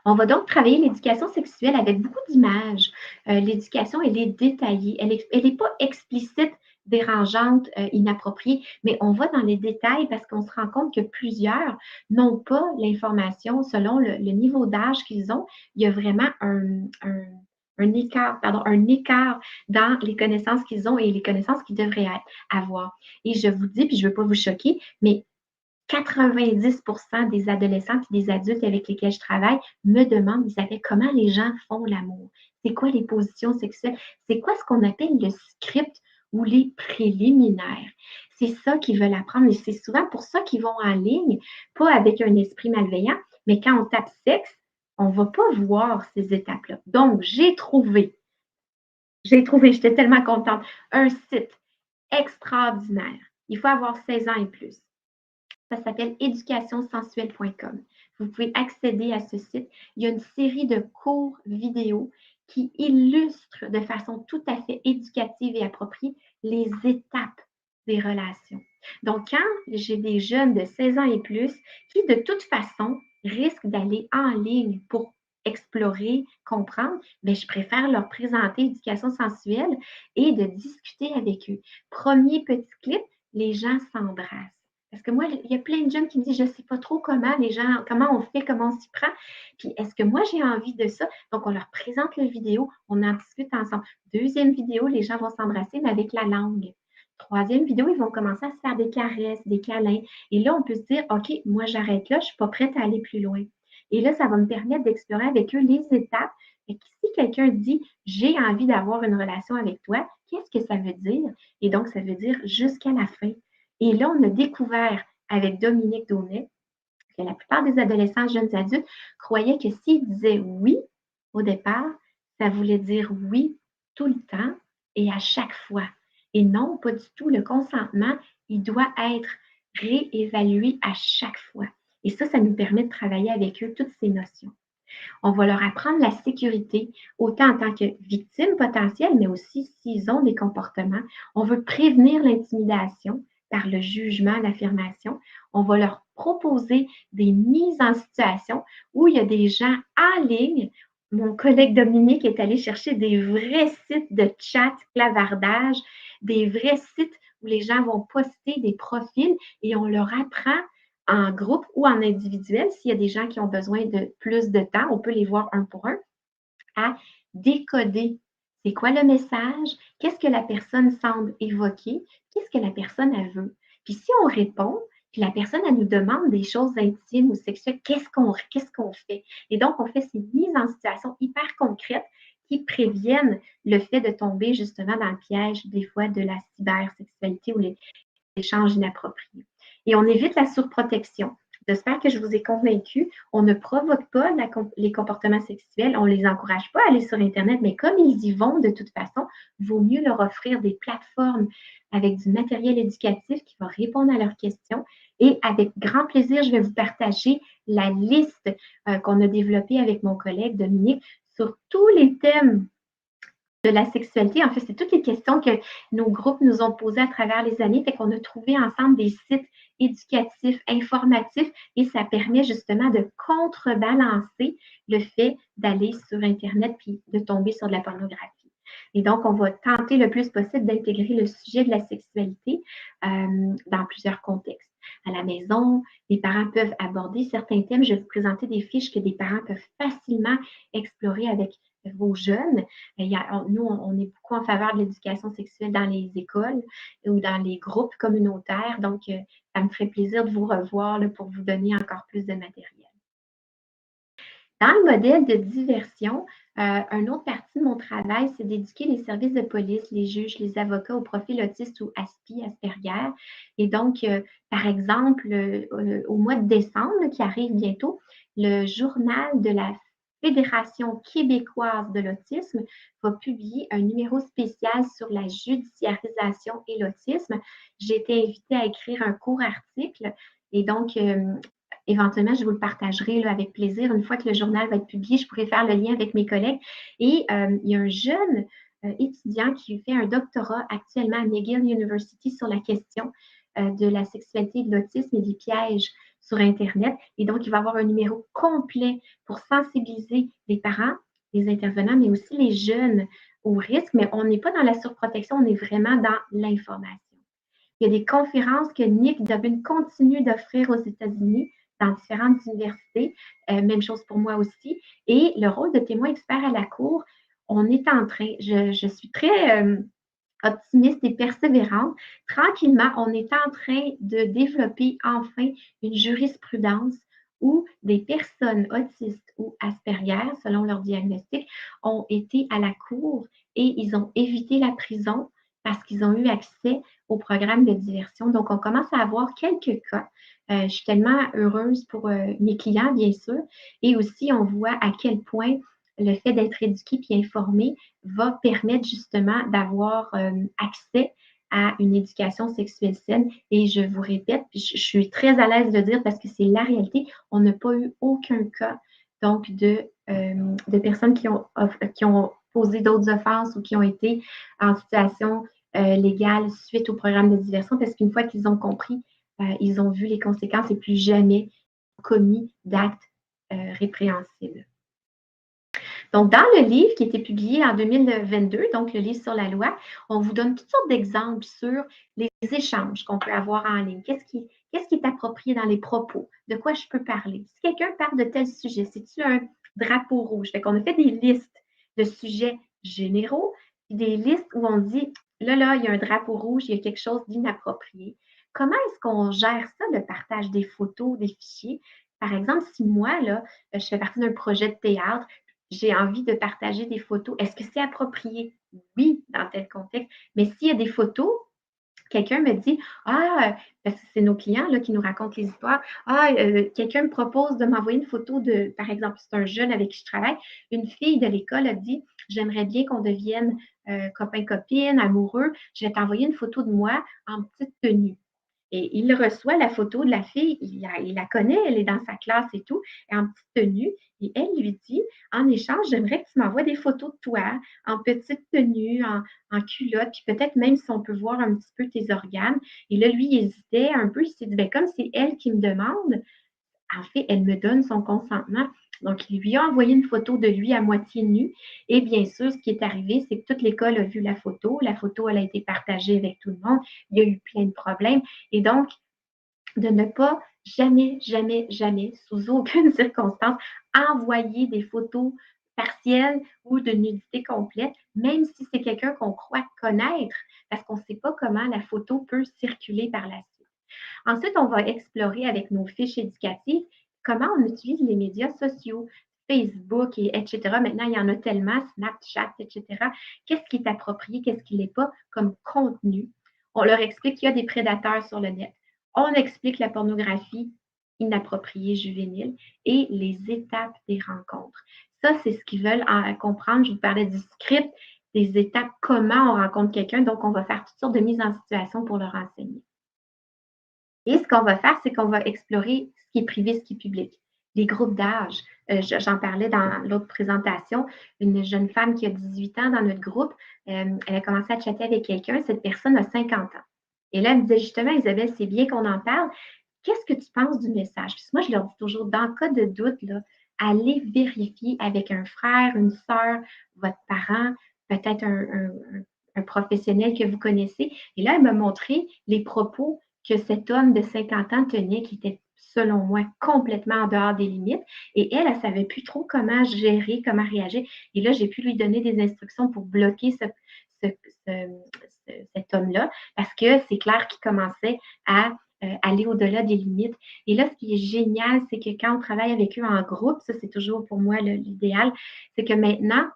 On va donc travailler l'éducation sexuelle avec beaucoup d'images. L'éducation, elle est détaillée, elle n'est pas explicite, dérangeante, inappropriée, mais on va dans les détails parce qu'on se rend compte que plusieurs n'ont pas l'information selon le niveau d'âge qu'ils ont. Il y a vraiment un écart dans les connaissances qu'ils ont et les connaissances qu'ils devraient avoir. Et je vous dis, puis je ne veux pas vous choquer, mais 90% des adolescents et des adultes avec lesquels je travaille me demandent, Isabelle, comment les gens font l'amour? C'est quoi les positions sexuelles? C'est quoi ce qu'on appelle le script ou les préliminaires? C'est ça qu'ils veulent apprendre et c'est souvent pour ça qu'ils vont en ligne, pas avec un esprit malveillant, mais quand on tape sexe, on ne va pas voir ces étapes-là. Donc, j'étais tellement contente, un site extraordinaire. Il faut avoir 16 ans et plus. Ça s'appelle éducationsensuelle.com. Vous pouvez accéder à ce site. Il y a une série de cours vidéo qui illustre de façon tout à fait éducative et appropriée les étapes des relations. Donc, quand j'ai des jeunes de 16 ans et plus qui, de toute façon, risquent d'aller en ligne pour explorer, comprendre, bien, je préfère leur présenter l'éducation sensuelle et de discuter avec eux. Premier petit clip, les gens s'embrassent. Parce que moi, il y a plein de jeunes qui me disent, je ne sais pas trop comment les gens, comment on fait, comment on s'y prend. Puis, est-ce que moi, j'ai envie de ça? Donc, on leur présente la vidéo, on en discute ensemble. Deuxième vidéo, les gens vont s'embrasser, mais avec la langue. Troisième vidéo, ils vont commencer à se faire des caresses, des câlins. Et là, on peut se dire, OK, moi, j'arrête là, je ne suis pas prête à aller plus loin. Et là, ça va me permettre d'explorer avec eux les étapes. Et si quelqu'un dit, j'ai envie d'avoir une relation avec toi, qu'est-ce que ça veut dire? Et donc, ça veut dire jusqu'à la fin. Et là, on a découvert avec Dominique Daunet que la plupart des adolescents, jeunes adultes, croyaient que s'ils disaient oui au départ, ça voulait dire oui tout le temps et à chaque fois. Et non, pas du tout. Le consentement, il doit être réévalué à chaque fois. Et ça nous permet de travailler avec eux toutes ces notions. On va leur apprendre la sécurité, autant en tant que victime potentielle, mais aussi s'ils ont des comportements. On veut prévenir l'intimidation par le jugement, l'affirmation. On va leur proposer des mises en situation où il y a des gens en ligne. Mon collègue Dominique est allé chercher des vrais sites de chat, clavardage, des vrais sites où les gens vont poster des profils et on leur apprend en groupe ou en individuel, s'il y a des gens qui ont besoin de plus de temps, on peut les voir un pour un, à décoder. C'est quoi le message? Qu'est-ce que la personne semble évoquer? Qu'est-ce que la personne elle veut? Puis si on répond, puis la personne elle nous demande des choses intimes ou sexuelles, qu'est-ce qu'on fait? Et donc, on fait ces mises en situation hyper concrètes qui préviennent le fait de tomber justement dans le piège des fois de la cybersexualité ou les échanges inappropriés. Et on évite la surprotection. J'espère que je vous ai convaincu. On ne provoque pas les comportements sexuels, on ne les encourage pas à aller sur Internet, mais comme ils y vont de toute façon, il vaut mieux leur offrir des plateformes avec du matériel éducatif qui va répondre à leurs questions. Et avec grand plaisir, je vais vous partager la liste qu'on a développée avec mon collègue Dominique sur tous les thèmes de la sexualité. En fait, c'est toutes les questions que nos groupes nous ont posées à travers les années. Fait qu'on a trouvé ensemble des sites éducatifs, informatifs, et ça permet justement de contrebalancer le fait d'aller sur Internet puis de tomber sur de la pornographie. Et donc, on va tenter le plus possible d'intégrer le sujet de la sexualité dans plusieurs contextes. À la maison, les parents peuvent aborder certains thèmes. Je vais vous présenter des fiches que des parents peuvent facilement explorer avec vos jeunes. Nous, on est beaucoup en faveur de l'éducation sexuelle dans les écoles ou dans les groupes communautaires. Donc, ça me ferait plaisir de vous revoir là, pour vous donner encore plus de matériel. Dans le modèle de diversion, une autre partie de mon travail, c'est d'éduquer les services de police, les juges, les avocats au profil autiste ou ASPI, Asperger. Et donc, par exemple, au mois de décembre, qui arrive bientôt, le journal de la Fédération québécoise de l'autisme va publier un numéro spécial sur la judiciarisation et l'autisme. J'ai été invitée à écrire un court article et donc, éventuellement, je vous le partagerai là, avec plaisir. Une fois que le journal va être publié, je pourrai faire le lien avec mes collègues. Et il y a un jeune étudiant qui fait un doctorat actuellement à McGill University sur la question de la sexualité, de l'autisme et des pièges sur Internet. Et donc, il va avoir un numéro complet pour sensibiliser les parents, les intervenants, mais aussi les jeunes au risque. Mais on n'est pas dans la surprotection, on est vraiment dans l'information. Il y a des conférences que Nick Dobbin continue d'offrir aux États-Unis dans différentes universités. Même chose pour moi aussi. Et le rôle de témoin expert à la Cour, on est en train, je suis très optimiste et persévérante. Tranquillement, on est en train de développer enfin une jurisprudence où des personnes autistes ou Asperger, selon leur diagnostic, ont été à la cour et ils ont évité la prison parce qu'ils ont eu accès au programme de diversion. Donc, on commence à avoir quelques cas. Je suis tellement heureuse pour mes clients, bien sûr. Et aussi, on voit à quel point le fait d'être éduqué et informé va permettre justement d'avoir accès à une éducation sexuelle saine. Et je vous répète, puis je suis très à l'aise de le dire parce que c'est la réalité, on n'a pas eu aucun cas donc de personnes qui ont posé d'autres offenses ou qui ont été en situation légale suite au programme de diversion, parce qu'une fois qu'ils ont compris, ils ont vu les conséquences et plus jamais commis d'actes répréhensibles. Donc, dans le livre qui a été publié en 2022, donc le livre sur la loi, on vous donne toutes sortes d'exemples sur les échanges qu'on peut avoir en ligne. Qu'est-ce qui est approprié dans les propos? De quoi je peux parler? Si quelqu'un parle de tel sujet, c'est-tu un drapeau rouge? Fait qu'on a fait des listes de sujets généraux, puis des listes où on dit, là, il y a un drapeau rouge, il y a quelque chose d'inapproprié. Comment est-ce qu'on gère ça, le partage des photos, des fichiers? Par exemple, si moi, là, je fais partie d'un projet de théâtre, j'ai envie de partager des photos. Est-ce que c'est approprié? Oui, dans tel contexte. Mais s'il y a des photos, quelqu'un me dit, parce que c'est nos clients là, qui nous racontent les histoires, quelqu'un me propose de m'envoyer une photo de, par exemple, c'est un jeune avec qui je travaille, une fille de l'école a dit, j'aimerais bien qu'on devienne copain-copine, amoureux, je vais t'envoyer une photo de moi en petite tenue. Et il reçoit la photo de la fille, il la connaît, elle est dans sa classe et tout, et en petite tenue. Et elle lui dit, en échange, j'aimerais que tu m'envoies des photos de toi en petite tenue, en culotte, puis peut-être même si on peut voir un petit peu tes organes. Et là, lui, il hésitait un peu, il s'est dit, comme c'est elle qui me demande, en fait, elle me donne son consentement. Donc, il lui a envoyé une photo de lui à moitié nu. Et bien sûr, ce qui est arrivé, c'est que toute l'école a vu la photo. La photo, elle a été partagée avec tout le monde. Il y a eu plein de problèmes. Et donc, de ne pas jamais, jamais, jamais, sous aucune circonstance, envoyer des photos partielles ou de nudité complète, même si c'est quelqu'un qu'on croit connaître, parce qu'on ne sait pas comment la photo peut circuler par la suite. Ensuite, on va explorer avec nos fiches éducatives comment on utilise les médias sociaux, Facebook, etc. Maintenant, il y en a tellement, Snapchat, etc. Qu'est-ce qui est approprié, qu'est-ce qui ne l'est pas comme contenu? On leur explique qu'il y a des prédateurs sur le net. On explique la pornographie inappropriée juvénile et les étapes des rencontres. Ça, c'est ce qu'ils veulent comprendre. Je vous parlais du script, des étapes, comment on rencontre quelqu'un. Donc, on va faire toutes sortes de mises en situation pour leur enseigner. Et ce qu'on va faire, c'est qu'on va explorer ce qui est privé, ce qui est public. Les groupes d'âge. J'en parlais dans l'autre présentation. Une jeune femme qui a 18 ans dans notre groupe, elle a commencé à chatter avec quelqu'un. Cette personne a 50 ans. Et là, elle me disait justement, Isabelle, c'est bien qu'on en parle. Qu'est-ce que tu penses du message? Puis moi, je leur dis toujours, dans le cas de doute, là, allez vérifier avec un frère, une sœur, votre parent, peut-être un professionnel que vous connaissez. Et là, elle m'a montré les propos que cet homme de 50 ans tenait, qui était, selon moi, complètement en dehors des limites. Et elle ne savait plus trop comment gérer, comment réagir. Et là, j'ai pu lui donner des instructions pour bloquer cet homme-là, parce que c'est clair qu'il commençait à aller au-delà des limites. Et là, ce qui est génial, c'est que quand on travaille avec eux en groupe, ça, c'est toujours pour moi l'idéal, c'est que maintenant,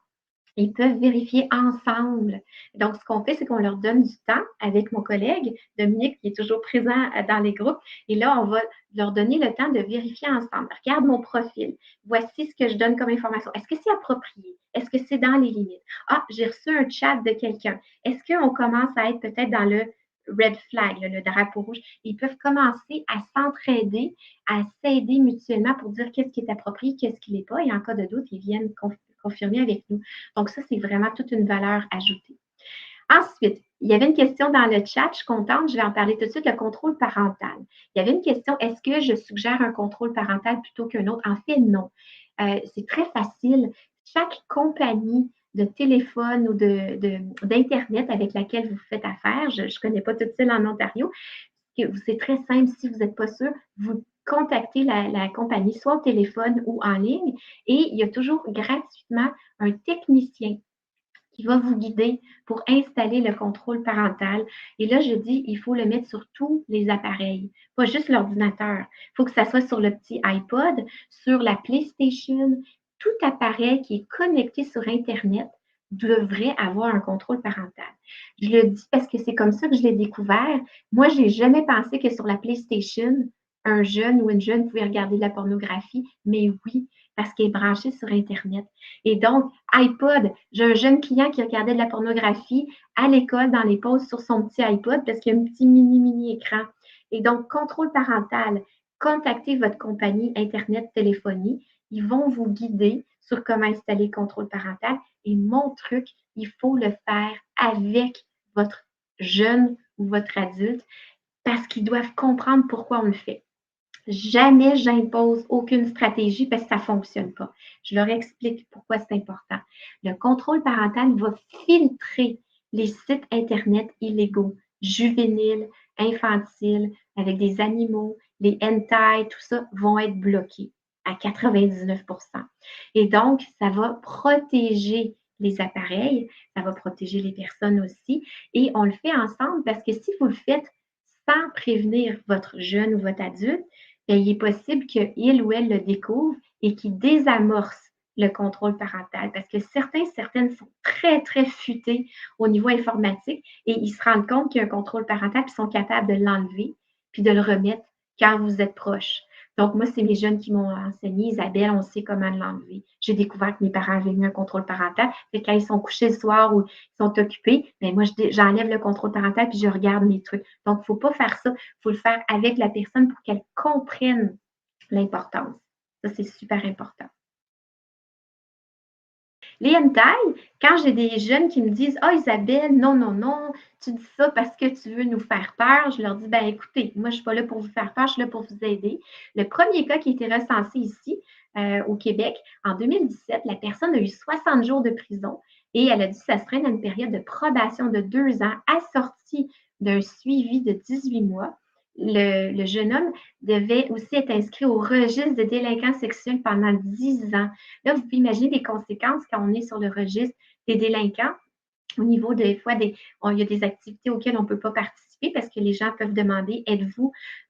ils peuvent vérifier ensemble. Donc, ce qu'on fait, c'est qu'on leur donne du temps avec mon collègue, Dominique, qui est toujours présent dans les groupes. Et là, on va leur donner le temps de vérifier ensemble. Regarde mon profil. Voici ce que je donne comme information. Est-ce que c'est approprié? Est-ce que c'est dans les limites? Ah, j'ai reçu un chat de quelqu'un. Est-ce qu'on commence à être peut-être dans le red flag, le drapeau rouge? Ils peuvent commencer à s'entraider, à s'aider mutuellement pour dire qu'est-ce qui est approprié, qu'est-ce qui n'est pas. Et en cas de doute, ils viennent confirmer avec nous. Donc, ça, c'est vraiment toute une valeur ajoutée. Ensuite, il y avait une question dans le chat, je suis contente, je vais en parler tout de suite, le contrôle parental. Il y avait une question, est-ce que je suggère un contrôle parental plutôt qu'un autre? En fait, non. C'est très facile. Chaque compagnie de téléphone ou d'Internet avec laquelle vous faites affaire, je ne connais pas toutes celles en Ontario, c'est très simple, si vous n'êtes pas sûr, vous contactez la compagnie, soit au téléphone ou en ligne, et il y a toujours gratuitement un technicien qui va vous guider pour installer le contrôle parental. Et là, je dis, il faut le mettre sur tous les appareils, pas juste l'ordinateur. Il faut que ça soit sur le petit iPod, sur la PlayStation, tout appareil qui est connecté sur Internet devrait avoir un contrôle parental. Je le dis parce que c'est comme ça que je l'ai découvert. Moi, je n'ai jamais pensé que sur la PlayStation, un jeune ou une jeune pouvait regarder de la pornographie, mais oui, parce qu'elle est branchée sur Internet. Et donc, iPod, j'ai un jeune client qui regardait de la pornographie à l'école dans les pauses sur son petit iPod parce qu'il y a un petit mini écran. Et donc, contrôle parental, contactez votre compagnie Internet téléphonie. Ils vont vous guider sur comment installer le contrôle parental. Et mon truc, il faut le faire avec votre jeune ou votre adulte parce qu'ils doivent comprendre pourquoi on le fait. Jamais j'impose aucune stratégie parce que ça ne fonctionne pas. Je leur explique pourquoi c'est important. Le contrôle parental va filtrer les sites Internet illégaux, juvéniles, infantiles, avec des animaux, les hentai, tout ça vont être bloqués à 99 Et donc, ça va protéger les appareils, ça va protéger les personnes aussi. Et on le fait ensemble parce que si vous le faites sans prévenir votre jeune ou votre adulte, bien, il est possible qu'il ou elle le découvre et qu'il désamorce le contrôle parental parce que certaines sont très, très futés au niveau informatique et ils se rendent compte qu'il y a un contrôle parental puis sont capables de l'enlever puis de le remettre quand vous êtes proche. Donc, moi, c'est mes jeunes qui m'ont enseigné. Isabelle, on sait comment l'enlever. J'ai découvert que mes parents avaient mis un contrôle parental. Fait quand ils sont couchés le soir ou ils sont occupés, bien, moi, j'enlève le contrôle parental puis je regarde mes trucs. Donc, il ne faut pas faire ça. Il faut le faire avec la personne pour qu'elle comprenne l'importance. Ça, c'est super important. Les hentai, quand j'ai des jeunes qui me disent Ah, Isabelle, non, non, non, tu dis ça parce que tu veux nous faire peur, je leur dis ben écoutez, moi, je ne suis pas là pour vous faire peur, je suis là pour vous aider. Le premier cas qui a été recensé ici, au Québec, en 2017, la personne a eu 60 jours de prison et elle a dû s'astreindre à une période de probation de 2 ans assortie d'un suivi de 18 mois. Le jeune homme devait aussi être inscrit au registre de délinquants sexuels pendant 10 ans. Là, vous pouvez imaginer les conséquences quand on est sur le registre des délinquants. Au niveau des fois, il y a des activités auxquelles on ne peut pas participer parce que les gens peuvent demander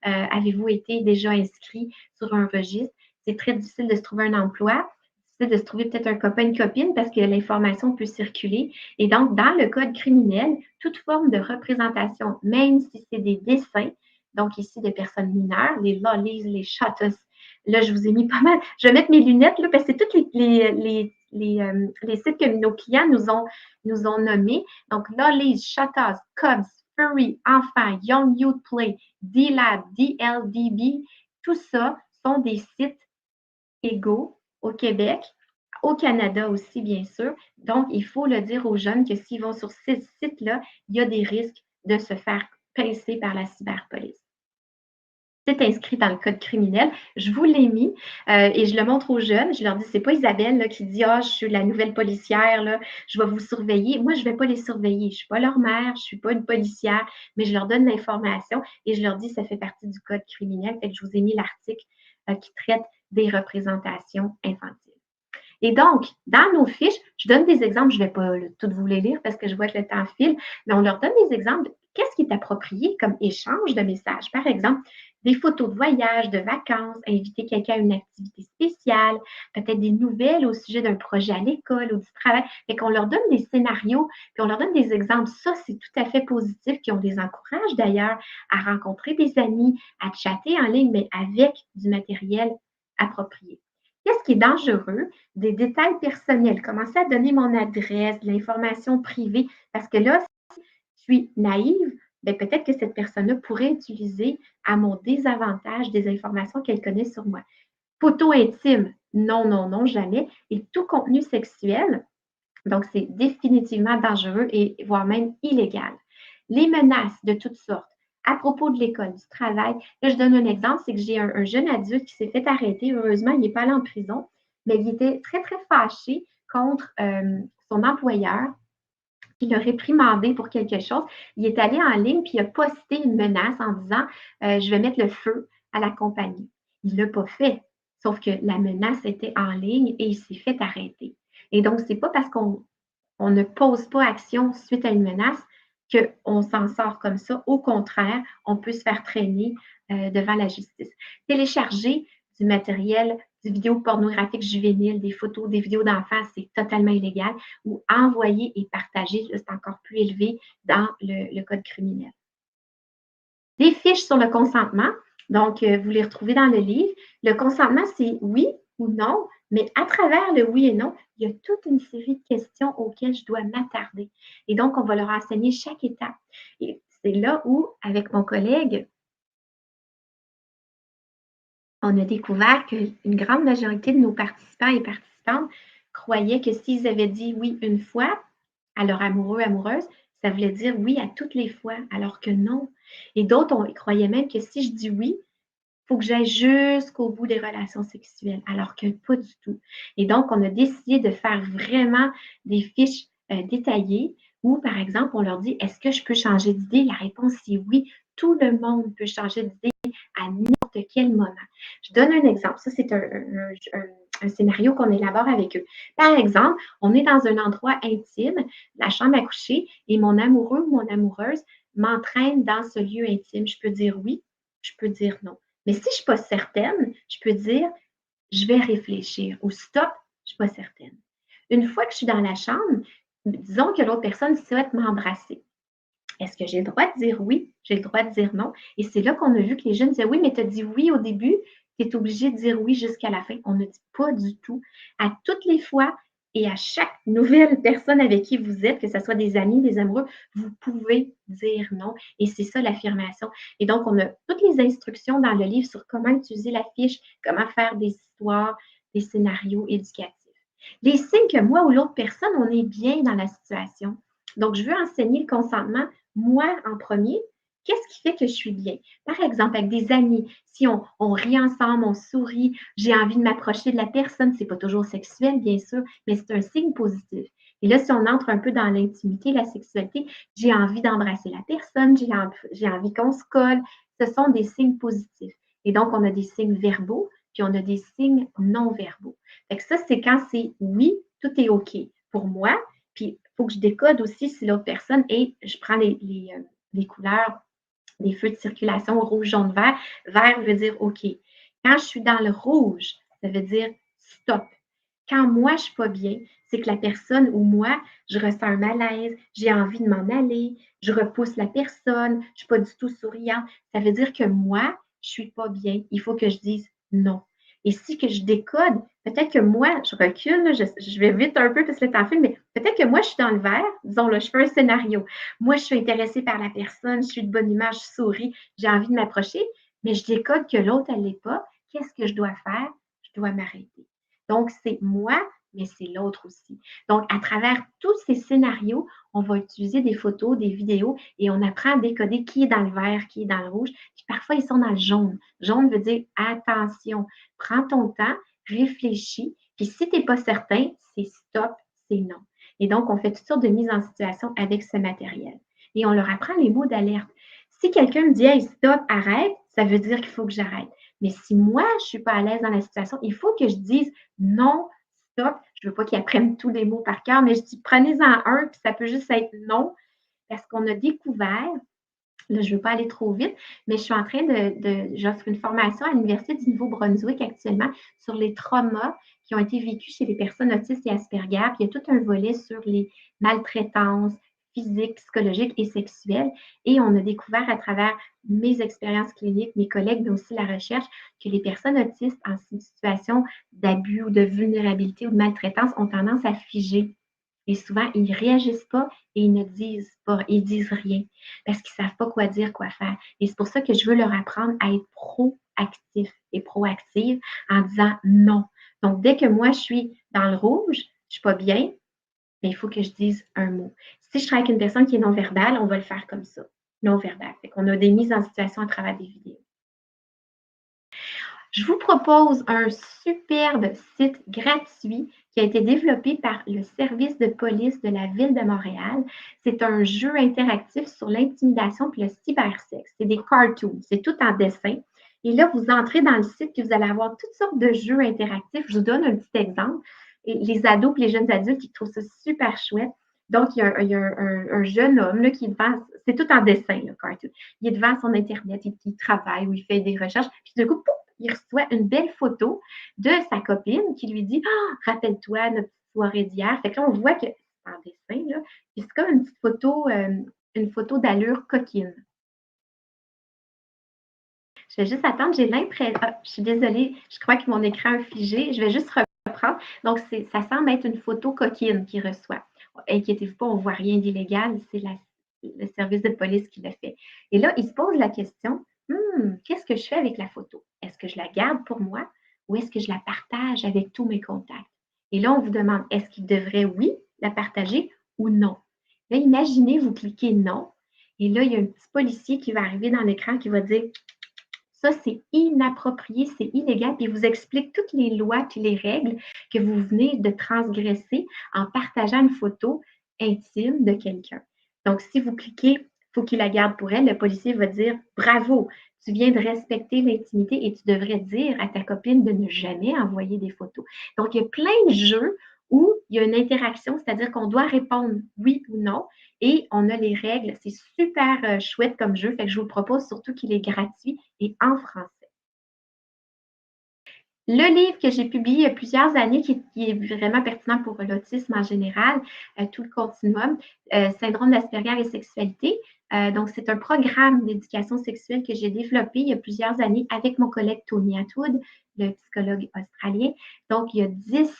avez-vous été déjà inscrit sur un registre? C'est très difficile de se trouver un emploi, difficile de se trouver peut-être un copain, une copine parce que l'information peut circuler. Et donc, dans le code criminel, toute forme de représentation, même si c'est des dessins, donc ici des personnes mineures, les lollies, les shotas. Là, je vous ai mis pas mal. Je vais mettre mes lunettes là, parce que c'est tous les sites que nos clients nous ont nommés. Donc, lollies, shotas, cubs, furry, enfants, young youth play, D-Lab, DLDB, tout ça sont des sites égaux au Québec, au Canada aussi, bien sûr. Donc, il faut le dire aux jeunes que s'ils vont sur ces sites-là, il y a des risques de se faire pincer par la cyberpolice. C'est inscrit dans le code criminel. Je vous l'ai mis et je le montre aux jeunes. Je leur dis, c'est pas Isabelle là, qui dit Ah, je suis la nouvelle policière, là, je vais vous surveiller. Moi, je ne vais pas les surveiller. Je ne suis pas leur mère, je ne suis pas une policière, mais je leur donne l'information et je leur dis ça fait partie du code criminel. Fait que je vous ai mis l'article qui traite des représentations infantiles. Et donc, dans nos fiches, je donne des exemples, je ne vais pas toutes vous les lire parce que je vois que le temps file, mais on leur donne des exemples. Qu'est-ce qui est approprié comme échange de messages? Par exemple, des photos de voyage, de vacances, inviter quelqu'un à une activité spéciale, peut-être des nouvelles au sujet d'un projet à l'école ou du travail. Fait qu'on leur donne des scénarios, puis on leur donne des exemples. Ça, c'est tout à fait positif, qui on les encourage d'ailleurs à rencontrer des amis, à chatter en ligne, mais avec du matériel approprié. Qu'est-ce qui est dangereux? Des détails personnels. Commencer à donner mon adresse, de l'information privée, parce que là, si je suis naïve, bien, peut-être que cette personne-là pourrait utiliser à mon désavantage des informations qu'elle connaît sur moi. Photos intimes, non, non, non, jamais. Et tout contenu sexuel, donc c'est définitivement dangereux et voire même illégal. Les menaces de toutes sortes. À propos de l'école, du travail, là, je donne un exemple, c'est que j'ai un jeune adulte qui s'est fait arrêter. Heureusement, il n'est pas allé en prison, mais il était très, très fâché contre son employeur qui l'a réprimandé pour quelque chose. Il est allé en ligne puis il a posté une menace en disant je vais mettre le feu à la compagnie. Il ne l'a pas fait, sauf que la menace était en ligne et il s'est fait arrêter. Et donc, ce n'est pas parce qu'on ne pose pas action suite à une menace qu'on s'en sort comme ça. Au contraire, on peut se faire traîner devant la justice. Télécharger du matériel, du vidéo pornographique juvénile, des photos, des vidéos d'enfants, c'est totalement illégal. Ou envoyer et partager, c'est encore plus élevé dans le code criminel. Des fiches sur le consentement. Donc, vous les retrouvez dans le livre. Le consentement, c'est oui ou non, mais à travers le oui et non, il y a toute une série de questions auxquelles je dois m'attarder. Et donc, on va leur enseigner chaque étape. Et c'est là où, avec mon collègue, on a découvert qu'une grande majorité de nos participants et participantes croyaient que s'ils avaient dit oui une fois à leur amoureux, amoureuse, ça voulait dire oui à toutes les fois, alors que non. Et d'autres croyaient même que si je dis oui, il faut que j'aille jusqu'au bout des relations sexuelles, alors que pas du tout. Et donc, on a décidé de faire vraiment des fiches détaillées où, par exemple, on leur dit, est-ce que je peux changer d'idée? La réponse est oui. Tout le monde peut changer d'idée à n'importe quel moment. Je donne un exemple. Ça, c'est un scénario qu'on élabore avec eux. Par exemple, on est dans un endroit intime, la chambre à coucher, et mon amoureux ou mon amoureuse m'entraîne dans ce lieu intime. Je peux dire oui, je peux dire non. Mais si je ne suis pas certaine, je peux dire je vais réfléchir ou stop, je ne suis pas certaine. Une fois que je suis dans la chambre, disons que l'autre personne souhaite m'embrasser. Est-ce que j'ai le droit de dire oui? J'ai le droit de dire non? Et c'est là qu'on a vu que les jeunes disaient oui, mais tu as dit oui au début, tu es obligé de dire oui jusqu'à la fin. On ne dit pas du tout. À toutes les fois et à chaque nouvelle personne avec qui vous êtes, que ce soit des amis, des amoureux, vous pouvez dire non. Et c'est ça l'affirmation. Et donc, on a toutes les instructions dans le livre sur comment utiliser la fiche, comment faire des histoires, des scénarios éducatifs. Les signes que moi ou l'autre personne, on est bien dans la situation. Donc, je veux enseigner le consentement, moi en premier. Qu'est-ce qui fait que je suis bien? Par exemple, avec des amis, si on rit ensemble, on sourit, j'ai envie de m'approcher de la personne, c'est pas toujours sexuel, bien sûr, mais c'est un signe positif. Et là, si on entre un peu dans l'intimité, la sexualité, j'ai envie d'embrasser la personne, j'ai envie qu'on se colle. Ce sont des signes positifs. Et donc, on a des signes verbaux, puis on a des signes non verbaux. Fait que ça, c'est quand c'est oui, tout est OK pour moi. Puis, il faut que je décode aussi si l'autre personne est, je prends les couleurs, les feux de circulation rouge, jaune, vert. Vert veut dire OK. Quand je suis dans le rouge, ça veut dire stop. Quand moi, je ne suis pas bien, c'est que la personne ou moi, je ressens un malaise, j'ai envie de m'en aller, je repousse la personne, je ne suis pas du tout souriante. Ça veut dire que moi, je ne suis pas bien. Il faut que je dise non. Et si que je décode, peut-être que moi, je recule, là, je vais vite un peu parce que le temps file, mais peut-être que moi, je suis dans le vert, disons, là, je fais un scénario. Moi, je suis intéressée par la personne, je suis de bonne humeur, je souris, j'ai envie de m'approcher, mais je décode que l'autre, elle ne l'est pas. Qu'est-ce que je dois faire? Je dois m'arrêter. Donc, c'est moi, mais c'est l'autre aussi. Donc, à travers tous ces scénarios, on va utiliser des photos, des vidéos et on apprend à décoder qui est dans le vert, qui est dans le rouge. Puis parfois, ils sont dans le jaune. Jaune veut dire attention, prends ton temps, réfléchis. Puis si tu n'es pas certain, c'est stop, c'est non. Et donc, on fait toutes sortes de mises en situation avec ce matériel. Et on leur apprend les mots d'alerte. Si quelqu'un me dit hey, stop, arrête, ça veut dire qu'il faut que j'arrête. Mais si moi, je ne suis pas à l'aise dans la situation, il faut que je dise non, stop. Je ne veux pas qu'ils apprennent tous les mots par cœur, mais je dis prenez-en un, puis ça peut juste être non, parce qu'on a découvert, là, je ne veux pas aller trop vite, mais je suis en train j'offre une formation à l'Université du Nouveau-Brunswick actuellement sur les traumas qui ont été vécus chez les personnes autistes et Asperger. Puis il y a tout un volet sur les maltraitances physiques, psychologiques et sexuelles. Et on a découvert à travers mes expériences cliniques, mes collègues, mais aussi la recherche, que les personnes autistes en situation d'abus ou de vulnérabilité ou de maltraitance ont tendance à figer. Et souvent, ils ne réagissent pas et ils ne disent pas, ils disent rien parce qu'ils ne savent pas quoi dire, quoi faire. Et c'est pour ça que je veux leur apprendre à être proactifs et proactive en disant non. Donc, dès que moi, je suis dans le rouge, je ne suis pas bien, mais il faut que je dise un mot. Si je travaille avec une personne qui est non-verbale, on va le faire comme ça, non-verbal. Fait qu'on a des mises en situation à travers des vidéos. Je vous propose un superbe site gratuit qui a été développé par le service de police de la ville de Montréal. C'est un jeu interactif sur l'intimidation et le cybersexe. C'est des cartoons, c'est tout en dessin. Et là, vous entrez dans le site et vous allez avoir toutes sortes de jeux interactifs. Je vous donne un petit exemple. Et les ados et les jeunes adultes qui trouvent ça super chouette. Donc, il y a un jeune homme là, qui est devant, c'est tout en dessin, le cartoon. Il est devant son Internet, il travaille ou il fait des recherches. Puis du coup, pouf, il reçoit une belle photo de sa copine qui lui dit ah, rappelle-toi notre soirée d'hier. Fait que là, on voit que c'est en dessin, là, puis c'est comme une petite une photo d'allure coquine. Je vais juste attendre, j'ai l'impression. Ah, je suis désolée, je crois que mon écran a figé. Je vais juste reprendre. Donc, ça semble être une photo coquine qu'il reçoit. Inquiétez-vous pas, on ne voit rien d'illégal. C'est le service de police qui le fait. Et là, il se pose la question qu'est-ce que je fais avec la photo? Est-ce que je la garde pour moi ou est-ce que je la partage avec tous mes contacts? Et là, on vous demande, est-ce qu'il devrait, oui, la partager ou non? Là, imaginez, vous cliquez non. Et là, il y a un petit policier qui va arriver dans l'écran qui va dire, ça, c'est inapproprié, c'est illégal, puis il vous explique toutes les lois et les règles que vous venez de transgresser en partageant une photo intime de quelqu'un. Donc, si vous cliquez, il faut qu'il la garde pour elle, le policier va dire bravo, tu viens de respecter l'intimité et tu devrais dire à ta copine de ne jamais envoyer des photos. Donc, il y a plein de jeux où il y a une interaction, c'est-à-dire qu'on doit répondre oui ou non et on a les règles. C'est super chouette comme jeu, fait que je vous propose surtout qu'il est gratuit et en français. Le livre que j'ai publié il y a plusieurs années, qui est vraiment pertinent pour l'autisme en général, tout le continuum, syndrome d'Asperger et sexualité. Donc, c'est un programme d'éducation sexuelle que j'ai développé il y a plusieurs années avec mon collègue Tony Atwood, le psychologue australien. Donc, il y a 10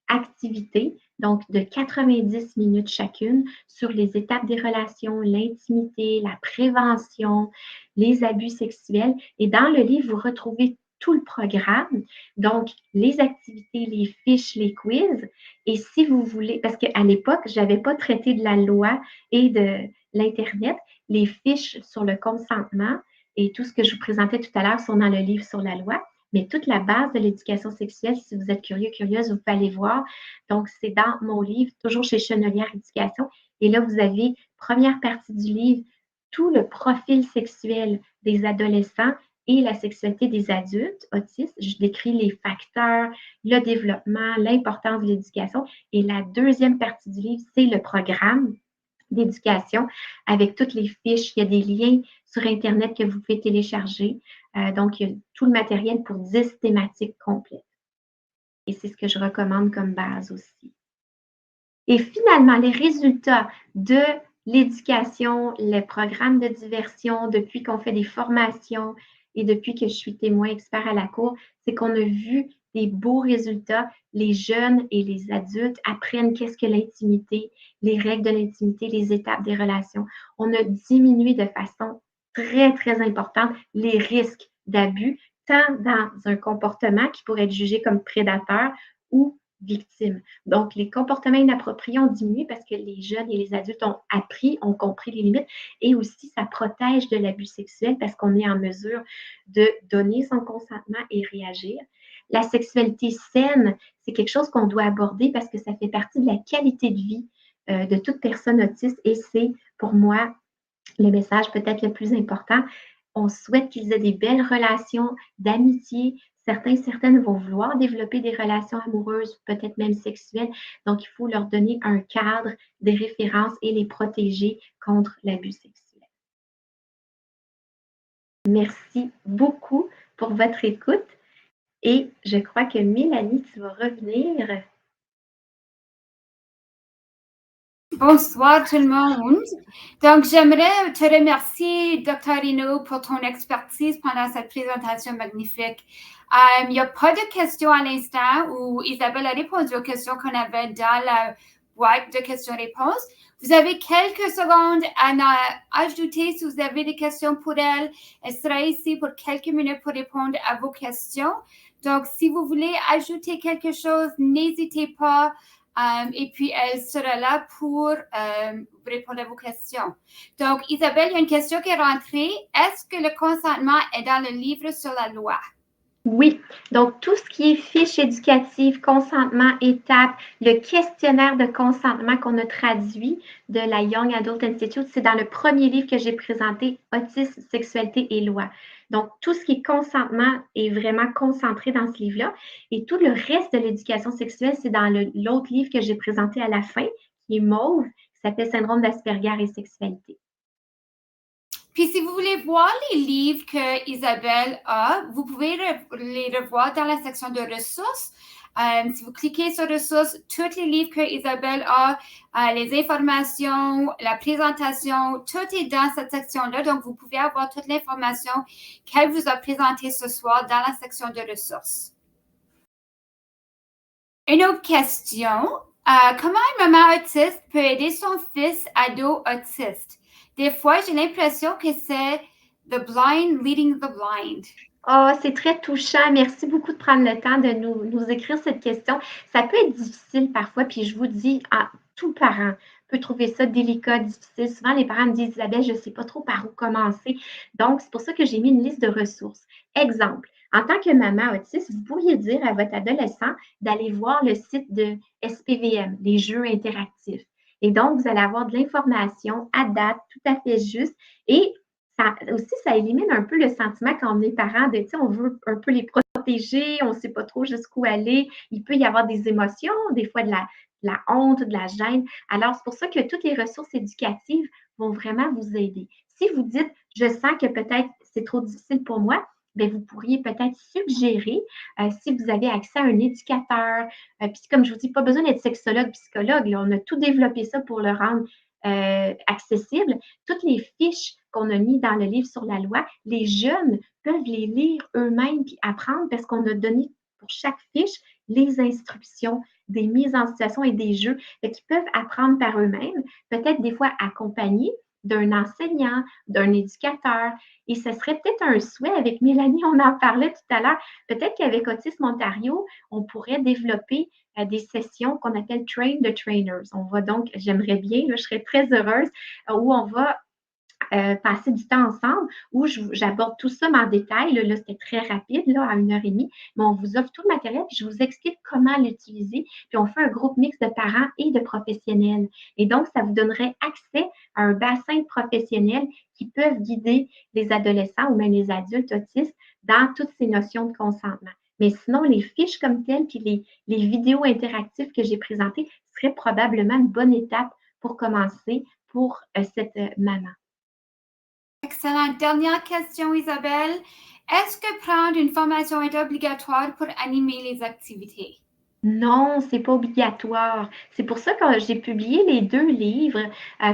activités, donc de 90 minutes chacune, sur les étapes des relations, l'intimité, la prévention, les abus sexuels. Et dans le livre, vous retrouvez tout le programme, donc les activités, les fiches, les quiz. Et si vous voulez, parce qu'à l'époque, je n'avais pas traité de la loi et de l'Internet, les fiches sur le consentement et tout ce que je vous présentais tout à l'heure sont dans le livre sur la loi. Mais toute la base de l'éducation sexuelle, si vous êtes curieux, curieuse, vous pouvez aller voir. Donc, c'est dans mon livre, toujours chez Chenelière Éducation. Et là, vous avez, première partie du livre, tout le profil sexuel des adolescents et la sexualité des adultes autistes. Je décris les facteurs, le développement, l'importance de l'éducation. Et la deuxième partie du livre, c'est le programme d'éducation avec toutes les fiches. Il y a des liens sur Internet que vous pouvez télécharger. Donc, il y a tout le matériel pour 10 thématiques complètes. Et c'est ce que je recommande comme base aussi. Et finalement, les résultats de l'éducation, les programmes de diversion, depuis qu'on fait des formations et depuis que je suis témoin expert à la cour, c'est qu'on a vu des beaux résultats. Les jeunes et les adultes apprennent qu'est-ce que l'intimité, les règles de l'intimité, les étapes des relations. On a diminué de façon très, très importante les risques d'abus, tant dans un comportement qui pourrait être jugé comme prédateur ou victime. Donc, les comportements inappropriés ont diminué parce que les jeunes et les adultes ont appris, ont compris les limites et aussi ça protège de l'abus sexuel parce qu'on est en mesure de donner son consentement et réagir. La sexualité saine, c'est quelque chose qu'on doit aborder parce que ça fait partie de la qualité de vie de toute personne autiste et c'est pour moi le message peut-être le plus important. On souhaite qu'ils aient des belles relations d'amitié. Certains, certaines vont vouloir développer des relations amoureuses, peut-être même sexuelles. Donc, il faut leur donner un cadre, des références et les protéger contre l'abus sexuel. Merci beaucoup pour votre écoute et je crois que Mélanie, tu vas revenir. Bonsoir tout le monde. Donc, j'aimerais te remercier, Dr. Hino, pour ton expertise pendant cette présentation magnifique. Il n'y a pas de questions à l'instant où Isabelle a répondu aux questions qu'on avait dans la boîte de questions-réponses. Vous avez quelques secondes à ajouter si vous avez des questions pour elle. Elle sera ici pour quelques minutes pour répondre à vos questions. Donc, si vous voulez ajouter quelque chose, n'hésitez pas. Et puis, elle sera là pour répondre à vos questions. Donc, Isabelle, il y a une question qui est rentrée. Est-ce que le consentement est dans le livre sur la loi? Oui, donc tout ce qui est fiche éducative, consentement, étapes, le questionnaire de consentement qu'on a traduit de la Young Adult Institute, c'est dans le premier livre que j'ai présenté, Autisme, sexualité et loi. Donc, tout ce qui est consentement est vraiment concentré dans ce livre-là. Et tout le reste de l'éducation sexuelle, c'est dans l'autre livre que j'ai présenté à la fin, qui est mauve, qui s'appelle Syndrome d'Asperger et sexualité. Puis, si vous voulez voir les livres que Isabelle a, vous pouvez les revoir dans la section de ressources. Si vous cliquez sur ressources, tous les livres que Isabelle a, les informations, la présentation, tout est dans cette section-là. Donc, vous pouvez avoir toute l'information qu'elle vous a présentée ce soir dans la section de ressources. Une autre question. Comment une maman autiste peut aider son fils ado autiste? Des fois, j'ai l'impression que c'est the blind leading the blind. Oh, c'est très touchant. Merci beaucoup de prendre le temps de nous écrire cette question. Ça peut être difficile parfois, puis je vous dis, tout parent peut trouver ça délicat, difficile. Souvent, les parents me disent, Isabelle, je ne sais pas trop par où commencer. Donc, c'est pour ça que j'ai mis une liste de ressources. Exemple, en tant que maman autiste, vous pourriez dire à votre adolescent d'aller voir le site de SPVM, les jeux interactifs. Et donc, vous allez avoir de l'information à date, tout à fait juste. Et ça aussi, ça élimine un peu le sentiment quand on est parent de, tu sais, on veut un peu les protéger, on ne sait pas trop jusqu'où aller. Il peut y avoir des émotions, des fois de la honte, de la gêne. Alors, c'est pour ça que toutes les ressources éducatives vont vraiment vous aider. Si vous dites, je sens que peut-être c'est trop difficile pour moi, bien, vous pourriez peut-être suggérer, si vous avez accès à un éducateur, puis comme je vous dis, pas besoin d'être sexologue, psychologue, là, on a tout développé ça pour le rendre accessible. Toutes les fiches qu'on a mises dans le livre sur la loi, les jeunes peuvent les lire eux-mêmes et apprendre parce qu'on a donné pour chaque fiche les instructions, des mises en situation et des jeux qui peuvent apprendre par eux-mêmes, peut-être des fois accompagnés d'un enseignant, d'un éducateur. Et ce serait peut-être un souhait avec Mélanie, on en parlait tout à l'heure, peut-être qu'avec Autisme Ontario, on pourrait développer des sessions qu'on appelle Train the Trainers. On va donc, j'aimerais bien, là, je serais très heureuse, où on va passer du temps ensemble, où j'aborde tout ça en détail. Là, c'était très rapide, là, à 1 heure et demie, mais on vous offre tout le matériel, puis je vous explique comment l'utiliser, puis on fait un groupe mix de parents et de professionnels. Et donc, ça vous donnerait accès à un bassin de professionnels qui peuvent guider les adolescents ou même les adultes autistes dans toutes ces notions de consentement. Mais sinon, les fiches comme telles, puis les vidéos interactives que j'ai présentées seraient probablement une bonne étape pour commencer pour cette maman. Excellent. Dernière question, Isabelle. Est-ce que prendre une formation est obligatoire pour animer les activités? Non, c'est pas obligatoire. C'est pour ça que j'ai publié les 2 livres,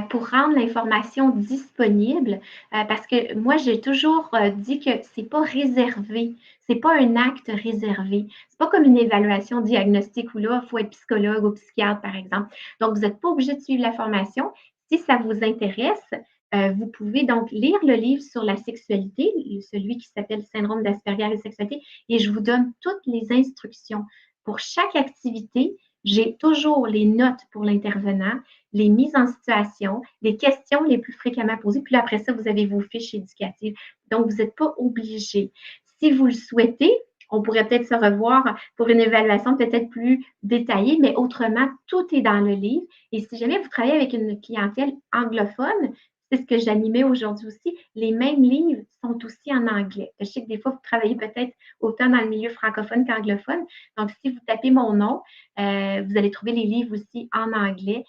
pour rendre l'information disponible, parce que moi, j'ai toujours, dit que c'est pas réservé, c'est pas un acte réservé. C'est pas comme une évaluation diagnostique où là, il faut être psychologue ou psychiatre, par exemple. Donc, vous n'êtes pas obligé de suivre la formation. Si ça vous intéresse, vous pouvez donc lire le livre sur la sexualité, celui qui s'appelle Syndrome d'Asperger et sexualité, et je vous donne toutes les instructions. Pour chaque activité, j'ai toujours les notes pour l'intervenant, les mises en situation, les questions les plus fréquemment posées, puis après ça, vous avez vos fiches éducatives. Donc, vous n'êtes pas obligé. Si vous le souhaitez, on pourrait peut-être se revoir pour une évaluation peut-être plus détaillée, mais autrement, tout est dans le livre. Et si jamais vous travaillez avec une clientèle anglophone, c'est ce que j'animais aujourd'hui aussi, les mêmes livres sont aussi en anglais. Je sais que des fois, vous travaillez peut-être autant dans le milieu francophone qu'anglophone. Donc, si vous tapez mon nom, vous allez trouver les livres aussi en anglais,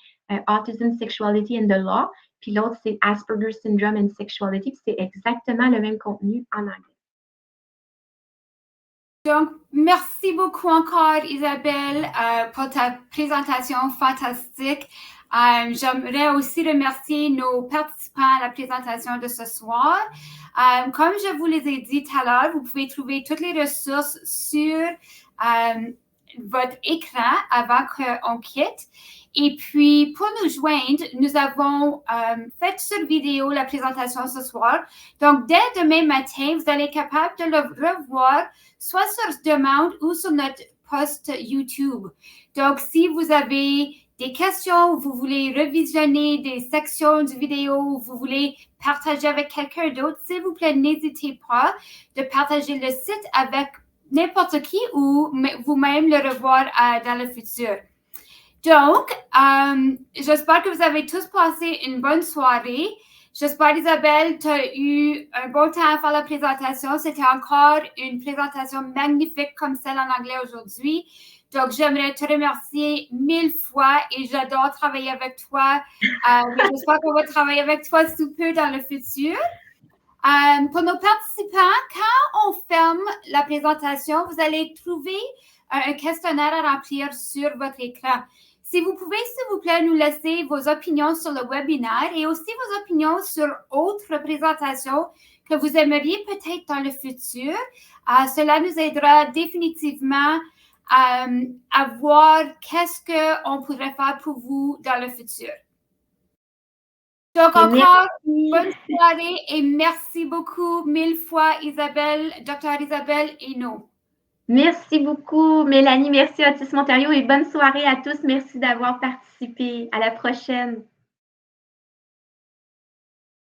Autism, Sexuality and the Law. Puis l'autre, c'est Asperger Syndrome and Sexuality. C'est exactement le même contenu en anglais. Donc, merci beaucoup encore, Isabelle, pour ta présentation fantastique. J'aimerais aussi remercier nos participants à la présentation de ce soir. Comme je vous les ai dit tout à l'heure, vous pouvez trouver toutes les ressources sur votre écran avant qu'on quitte. Et puis, pour nous joindre, nous avons fait sur vidéo la présentation ce soir. Donc, dès demain matin, vous allez être capable de le revoir soit sur demande ou sur notre post YouTube. Donc, si vous avez des questions, vous voulez revisionner des sections de vidéo, vous voulez partager avec quelqu'un d'autre, s'il vous plaît, n'hésitez pas de partager le site avec n'importe qui ou vous-même le revoir dans le futur. Donc, j'espère que vous avez tous passé une bonne soirée. J'espère, Isabelle, tu as eu un bon temps à faire la présentation. C'était encore une présentation magnifique comme celle en anglais aujourd'hui. Donc, j'aimerais te remercier 1000 fois et j'adore travailler avec toi. J'espère qu'on va travailler avec toi sous peu dans le futur. Pour nos participants, quand on ferme la présentation, vous allez trouver un questionnaire à remplir sur votre écran. Si vous pouvez, s'il vous plaît, nous laisser vos opinions sur le webinaire et aussi vos opinions sur autres présentations que vous aimeriez peut-être dans le futur. Cela nous aidera définitivement à voir qu'est-ce qu'on pourrait faire pour vous dans le futur. Donc, Et encore, merci. bonne soirée et merci beaucoup mille fois, Isabelle, Dr. Isabelle Hainaut. Merci beaucoup, Mélanie. Merci, Autisme Ontario, et bonne soirée à tous. Merci d'avoir participé. À la prochaine.